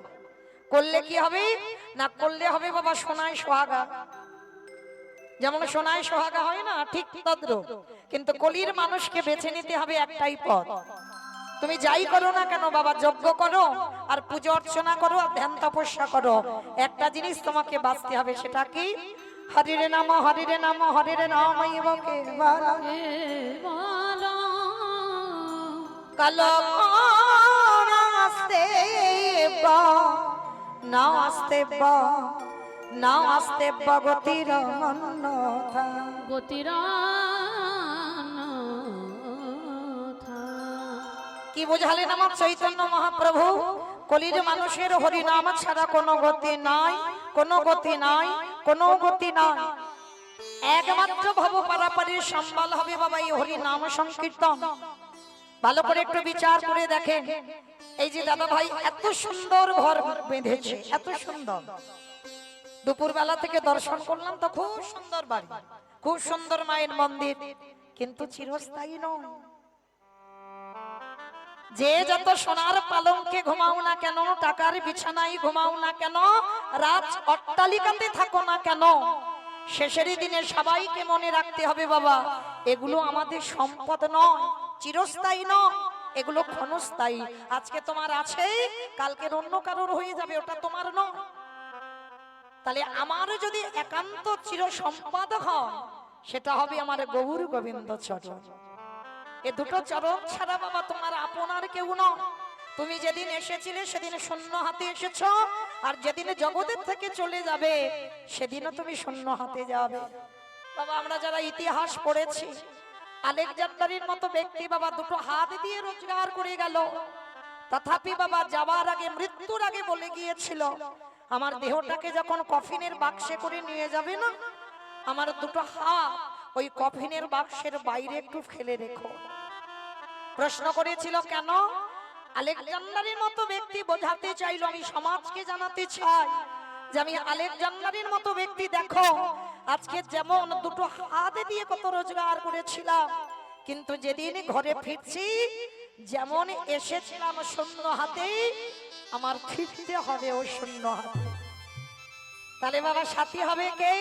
করলে কি হবে না, করলে হবে বাবা সোনায় সোহাগা। যেমন সোনায় সোহাগা হয় না, ঠিক তদ্রূপ কিন্তু কলির মানুষকে বেছে নিতে হবে একটাই পথ। তুমি যাই করো না কেন বাবা, যজ্ঞ করো আর পূজা অর্চনা করো আর ধ্যান তপস্যা করো, একটা জিনিস তোমাকে বাঁচতে হবে, সেটা কি হরিরে নাম হরিরে নাম হরিরে নাম নাও আসতে নাও আসতে গতির
গতির
কি বোঝালেন আমার চৈতন্য মহাপ্রভু? কলির মানুষের হরিনাম ছাড়া কোনো গতি নাই, কোনো গতি নাই, কোনো গতি নাই। একমাত্র ভব পারাপারের সম্বল হবে বাবা এই হরিনাম সংকীর্তন। ভালো করে একটু বিচার করে দেখেন, এই যে দাদা ভাই এত সুন্দর ঘর বেঁধেছে, এত সুন্দর, দুপুর বেলা থেকে দর্শন করলাম তো, খুব সুন্দর বাড়ি, খুব সুন্দর মায়ের মন্দির, কিন্তু চিরস্থায়ী নয়। যে যত সোনার পালঙ্কে ঘুমাও না কেন, টাকার বিছানায় ঘুমাও না কেন, রাত অট্টালিকাতে থাকো না কেন, শেষের দিনে সবাইকে মনে রাখতে হবে বাবা, এগুলো আমাদের সম্পদ নয়, চিরস্থায়ী নয়, এগুলো ক্ষণস্থায়ী। আজকে তোমার আছে, কালকে অন্য কারোর হয়ে যাবে, ওটা তোমার নয়। তাহলে আমার যদি একান্ত চির সম্পদ হয়, সেটা হবে আমার গৌর গোবিন্দ চরণ। এ দুটো চরণ ছাড়া বাবা তোমার আপনার কেউ নয়। তুমি যেদিন এসেছিলে সেদিন শূন্য হাতে এসেছো, আর যেদিন জগতের থেকে চলে যাবে সেদিনও তুমি শূন্য হাতে যাবে বাবা। আমরা যারা ইতিহাস পড়েছি, আলেকজান্ডারের মতো ব্যক্তি বাবা দুটো হাত দিয়ে রোজগার করে গেল, তথাপি বাবা যাবার আগে, মৃত্যুর আগে বলে গিয়েছিল, আমার দেহটাকে যখন কফিনের বাক্সে করে নিয়ে যাবে না, আমার দুটো হাত ওই কফিনের বাক্সের বাইরে একটু ফেলে রেখো। প্রশ্ন করেছিল কেন? আলেকজান্ডারের মতো ব্যক্তি বোঝাতে চাইলো, আমি সমাজকে জানাতে চাই যে আমি আলেকজান্ডারের মতো ব্যক্তি, দেখো আজকে যেমন দুটো হাত দিয়ে কত রোজগার করেছিলাম, কিন্তু যেদিন ঘরে ফিরছি যেমন এসেছিলাম শূন্য হাতে, আমার ফিরতে হবে ওই শূন্য হাতে। তাহলে বাবা সাথী হবে কে?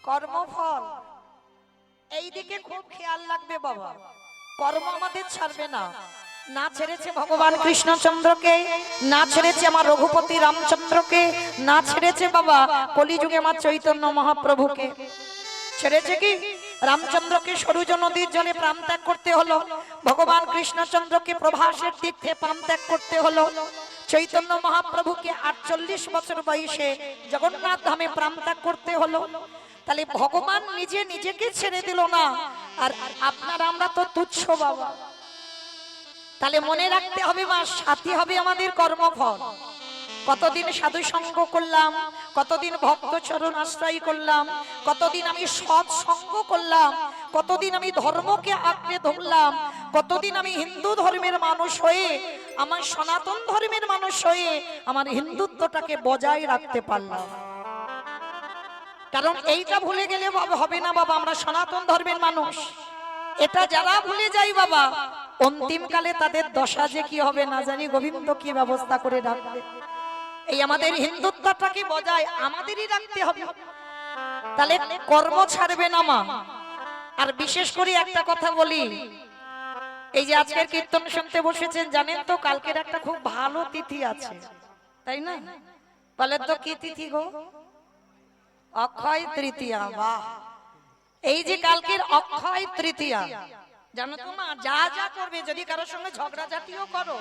কর্মফল। এই দিকে খুব খেয়াল রাখবে বাবা, কর্ম আমাদের ছাড়বে না। না ছেড়েছে ভগবান কৃষ্ণচন্দ্রকে, না ছেড়েছে আমার রঘুপতি রামচন্দ্রকে, না ছেড়েছে বাবা কলিযুগে আমার চৈতন্য মহাপ্রভুকে। ছেড়েছে কি? রামচন্দ্রকে সরুজ নদীর জলে প্রাণ ত্যাগ করতে হলো, ভগবান কৃষ্ণচন্দ্রকে প্রভাসের তীর্থে প্রাণ ত্যাগ করতে হলো, চৈতন্য মহাপ্রভুকে 48 বছর বয়সে জগন্নাথ ধামে প্রাণ ত্যাগ করতে হলো। তাহলে ভগবান নিজে নিজেকে ছেড়ে দিল না, আর আপনারা আমরা তো তুচ্ছ বাবা। তাহলে মনে রাখতে হবে মা, সাথী হবে আমাদের কর্মফল। কতদিন সাধু সঙ্গ করলাম, কতদিন ভক্ত চরণ আশ্রয় করলাম, কতদিন আমি সৎ সঙ্গ করলাম, কতদিন আমি ধর্মকে আঁকড়ে ধরলাম, কতদিন আমি হিন্দু ধর্মের মানুষ হয়ে, আমার সনাতন ধর্মের মানুষ হয়ে আমার হিন্দুত্বটাকে বজায় রাখতে পারলাম। কারণ এইটা ভুলে গেলে হবে না বাবা, আমরা সনাতন ধর্মের মানুষ। এটা যারা ভুলে যায় বাবা, অন্তিমকালে তাদের দশা যে কি হবে না জানি, গোবিন্দ কি ব্যবস্থা করে রাখবে। এই আমাদের হিন্দুত্বটাকে বজায় আমাদেরই রাখতে হবে, তাহলে কর্ম ছাড়বে না মা। আর বিশেষ করে একটা কথা বলি, এই যে আজকের কীর্তন শুনতে বসেছেন, জানেন তো কালকের একটা খুব ভালো তিথি আছে, তাই না? বলেন তো কি তিথি গো? অক্ষয় তৃতীয়া। বাহ! এই যে কালকের অক্ষয় তৃতীয়া, জানো তো মা, যা যা করবে, যদি কারোর সঙ্গে ঝগড়াঝাটিও করো,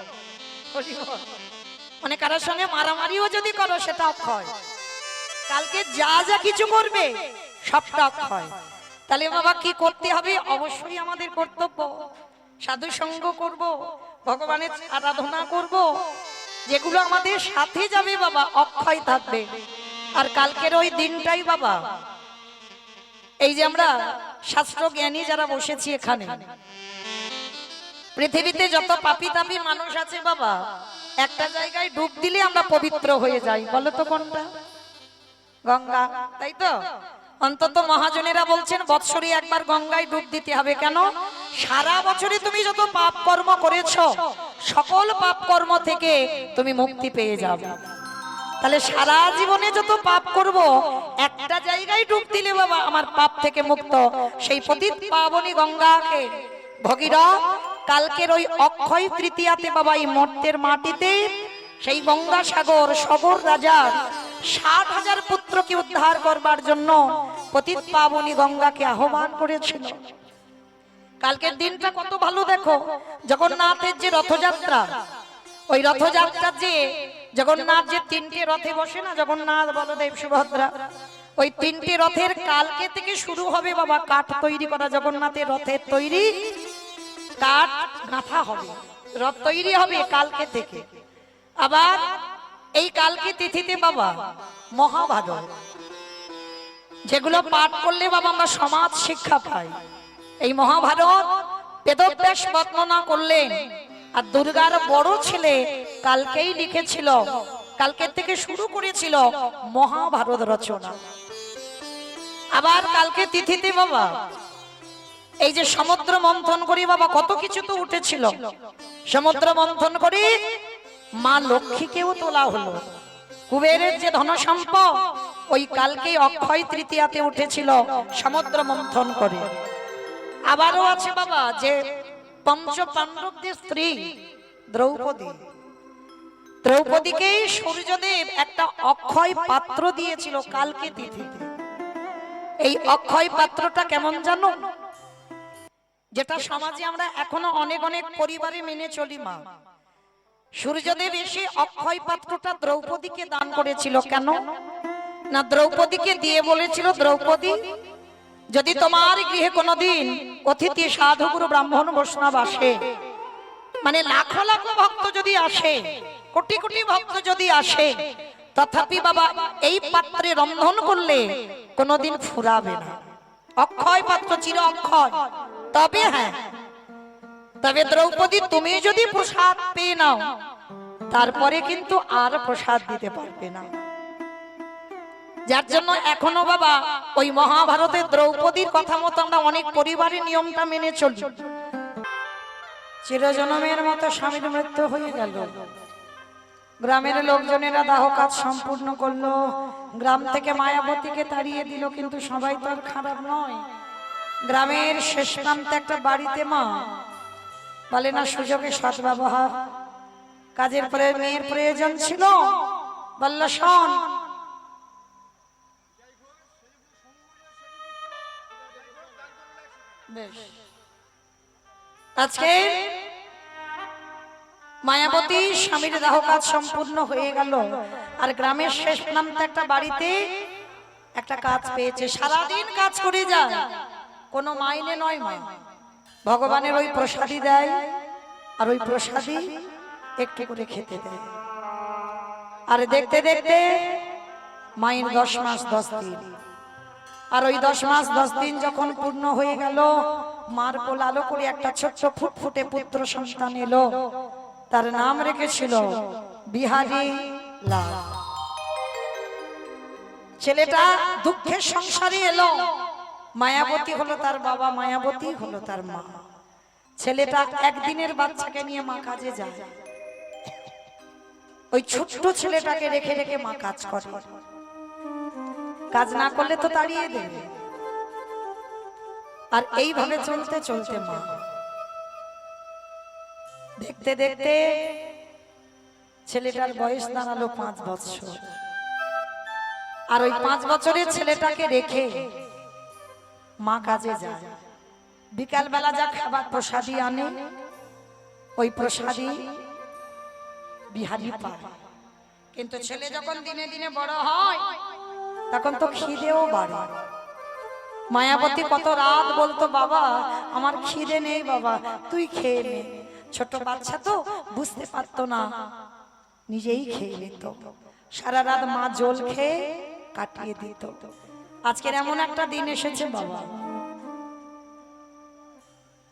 মানে কারোর সঙ্গে মারামারিও যদি করো, সেটা অক্ষয়। কালকে যা যা কিছু করবে সবটা অক্ষয়। তাহলে বাবা কি করতে হবে? অবশ্যই আমাদের কর্তব্য সাধু সঙ্গ করব, ভগবানের আরাধনা করব, যেগুলো আমাদের সাথে যাবে বাবা, অক্ষয় থাকবে। আর কালকের ওই দিনটাই বাবা, এই যে আমরা শাস্ত্র জ্ঞানী যারা বসেছি এখানে, পৃথিবীতে যত পাপী তাপী মানুষ আছে বাবা, একটা জায়গায় ডুব দিলে আমরা পবিত্র হয়ে যাই। বলো তো কোনটা? গঙ্গা, তাই তো? অন্তত মহাজনেরা বলছেন বৎসরে একবার গঙ্গায় ডুব দিতে হবে। কেন? সারা বছরে তুমি যত পাপ কর্ম করেছো, সকল পাপ কর্ম থেকে তুমি মুক্তি পেয়ে যাবে। তাহলে সারা জীবনে যত পাপ করব, একটা জায়গায় ডুব দিলে বাবা আমার পাপ থেকে মুক্ত। সেই পতিত পাবনী গঙ্গাকে ভগীরথ কালকের ওই অক্ষয় তৃতীয়াতে বাবা, এই মর্তের মাটিতে সেই গঙ্গা সাগর সগর রাজার 60,000 পুত্রকে উদ্ধার করবার জন্য পতিত পাবনী গঙ্গাকে আহ্বান করেছিল। কালকের দিনটা কত ভালো দেখো, জগন্নাথের যে রথযাত্রা, ওই রথযাত্রা যে জগন্নাথ যে 3টে রথে বসে না, জগন্নাথ বলদেব সুভদ্রা, ওই 3টে রথের কালকে থেকে শুরু হবে বাবা কাঠ তৈরি করা। জগন্নাথের রথের তৈরি কাঠ গাঁথা হবে, রথ তৈরি হবে কালকে থেকে। আবার এই কালকে তিথিতে বাবা মহাভারত, যেগুলো পাঠ করলে বাবা আমরা সমাজ শিক্ষা পাই। এই মহাভারত বেদব্যাস বর্ণনা করলেন, আর দুর্গার বড় ছেলে কালকেই লিখেছিল, কালকে থেকে শুরু করেছিল মহাভারত রচনা। আবার কালকে তিথিতে বাবা এই যে সমুদ্র মন্থন করি বাবা, কত কিছু তো উঠেছিল। সমুদ্র মন্থন করি মা লক্ষ্মীকেও তোলা হলো, কুবেরের যে ধন সম্পদ ওই কালকে অক্ষয় তৃতীয়াতে উঠেছিল সমুদ্র মন্থন করে। আবারও আছে বাবা যে পঞ্চ পাণ্ডবদের স্ত্রী দ্রৌপদী, দ্রৌপদীকে সূর্যদেব একটা অক্ষয় পাত্র দিয়েছিল কালকে তিথিতে। এই অক্ষয় পাত্রটা কেমন জানো? যেটা সমাজে আমরা এখনো অনেক অনেক পরিবারে মেনে চলি মা। সূর্যদেব এসে অক্ষয় পাত্রটা দ্রৌপদীকে দান করেছিল। কেন না, দ্রৌপদীকে দিয়ে বলেছিল, দ্রৌপদী যদি তোমার গৃহে কোনোদিন অতিথি সাধুগুরু ব্রাহ্মণ বৈষ্ণব আসে, মানে লাখো লাখো ভক্ত যদি আসে, কোটি কোটি ভক্ত যদি আসে, তথাপি বাবা এই পাত্রে রন্ধন করলে কোনোদিন ফুরাবে না। অক্ষয় পাত্র, চির অক্ষয়। তবে হ্যাঁ, তবে দ্রৌপদী তুমি যদি প্রসাদ পেয়ে নাও, তারপরে কিন্তু আর প্রসাদ দিতে পারবে না। যার জন্য এখনো বাবা ওই মহাভারতের দ্রৌপদীর কথা মতো আমরা অনেক পরিবারের নিয়মটা মেনে চলি। চিরজনমের মতো স্বামীর মৃত্যু হয়ে গেল, গ্রামের লোকজনেরা দাহ কাজ সম্পূর্ণ করলো, গ্রাম থেকে মায়াবতীকে তাড়িয়ে দিল, কিন্তু সবাই তো আর খারাপ নয়। গ্রামের শেষ প্রান্তে একটা বাড়িতে মা বলে না সুযোগে সদ্ব্যবহার, কাজের পরে মেয়ের প্রয়োজন ছিল, বলল শোন আজকে মায়াবতী স্বামীর দাহ কাজ সম্পূর্ণ হয়ে গেল, আর গ্রামের শেষ প্রান্তে একটা বাড়িতে একটা কাজ পেয়েছে। সারাদিন কাজ করে যায়, কোনো মাইনে নয় মা, ভগবানের ওই প্রসাদী দেয়, আর ওই প্রসাদী একটু করে খেতে দেয়। আর দেখতে দেখতে মায়ের 10 মাস 10 দিন, আর ওই 10 মাস 10 দিন যখন পূর্ণ হয়ে গেল, মার কোল আলো করে একটা ছোট্ট ফুটফুটে পুত্র সন্তান এলো। তার নাম রেখেছিল বিহারী লাল। ছেলেটা দুঃখের সংসারে এলো, মায়াবতী হলো তার বাবা, মায়াবতী হলো তার মা। ছেলেটা একদিনের বাচ্চাকে নিয়ে মা কাজে যায়, ওই ছোট্ট ছেলেটাকে রেখে রেখে মা কাজ করে, কাজ না করলে তো তাড়িয়ে দেবে। আর এইভাবে চলতে চলতে মা দেখতে দেখতে ছেলেটার বয়স দাঁড়ালো 5 বছর। আর ওই 5 বছরের ছেলেটাকে রেখে মা কাজে যায়। বিকাল বেলা যা খাবার প্রসাদী আনে, ওই প্রসাদী বিহারি পায়। কিন্তু ছেলে যখন দিনে দিনে বড় হয় তখন তো খিদেও বাড়ে। মায়াবতী কত রাত বলতো, বাবা আমার খিদে নেই, বাবা তুই খেয়ে নে। ছোট বাচ্চা তো বুঝতে পারতো না, নিজেই খেয়ে নিত। সারা রাত মা জল খেয়ে কাটিয়ে দিত। আজকের এমন একটা দিন এসেছে বাবা,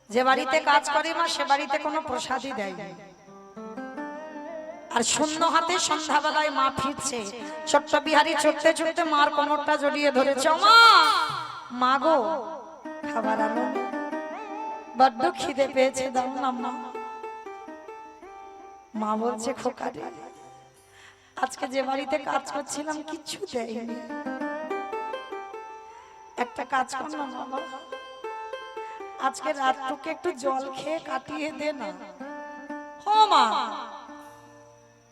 যে বাড়িতে কাজ করে মা সে বাড়িতে কোনো প্রসাদই দেয় না। আর শূন্য হাতে সন্ধ্যাবেলায় মা ফিরছে, ছোট্ট বিহারি ছুটতে ছুটতে মার কোমরটা জড়িয়ে ধরেছে। মা, মা গো খাবার আনো, বড্ড খিদে পেয়েছে, দাও না মা। মা বলছে, খোকা রে, আজকে যে বাড়িতে কাজ করছিলাম কিচ্ছু দেয়নি, একটা কাজ কর না বাবা, আজকে রাতটুকু একটু জল খেয়ে কাটিয়ে দে না। ও মা,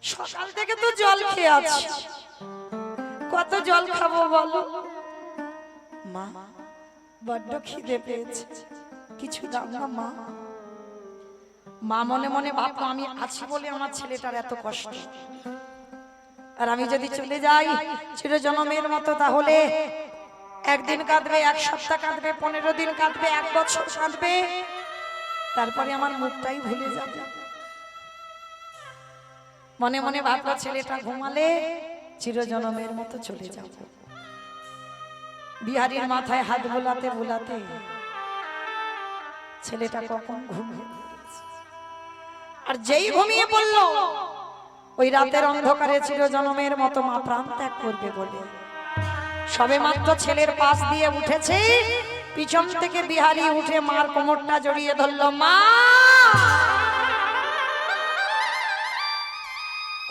সকাল থেকে তো জল খেয়ে আছি, কত জল খাবো বলো? মা বড্ড খিদে পেয়েছে, কিছু দাও না মা। মা মনে মনে ভাবতো, আমি আছি বলে আমার ছেলেটার এত কষ্ট, আর আমি যদি চলে যাই চিরজন্মের মতো, তাহলে একদিন কাঁদবে, 1 সপ্তাহ কাঁদবে, 15 দিন কাঁদবে, 1 বছর কাঁদবে, তারপরে আমার মুখটাই ভুলে যাবে। মনে মনে ভাবলো, ছেলেটা ঘুমালে চিরজন্মের মতো চলে যাব। বিহারীর মাথায় হাত বোলাতে বোলাতে ছেলেটা কখন ঘুমিয়ে পড়েছে। আর যেই ঘুমিয়ে পড়ল, ওই রাতের অন্ধকারে চিরজন্মের মতো মা প্রাণ ত্যাগ করবে বলে সবে মাত্র ছেলের পাশ দিয়ে উঠেছে, পিছন থেকে বিহারী উঠে মার কোমরটা জড়িয়ে ধরলো। মা,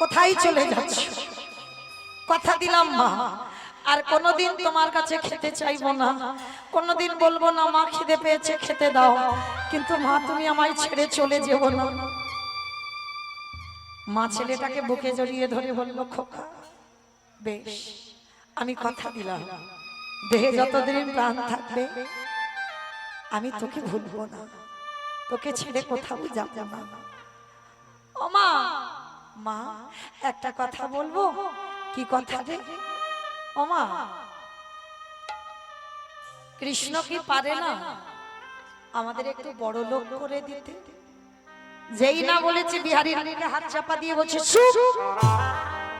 কোথায় চলে যাচ্ছ? কথা দিলাম মা, আর কোনোদিন তোমার কাছে খেতে চাইবো না, কোনোদিন বলবো না মা খিদে পেয়েছে খেতে দাও, কিন্তু মা তুমি আমায় ছেড়ে চলে যেও না। মা ছেলেটাকে বুকে জড়িয়ে ধরে বলল, খোকা বেশ, আমি কথা দিলাম, দেহে যতদিন প্রাণ থাকবে আমি তোকে ভুলবো না, তোকে ছেড়ে কোথাও যাব না। ও মা, মা একটা কথা বলবো। কি কথা রে? ও মা, কৃষ্ণ কি পারে না আমাদের একটু বড় লোক করে দিতে? যেই না বলেছে বিহারীর হাত চাপা দিয়ে বলছে, চুপ।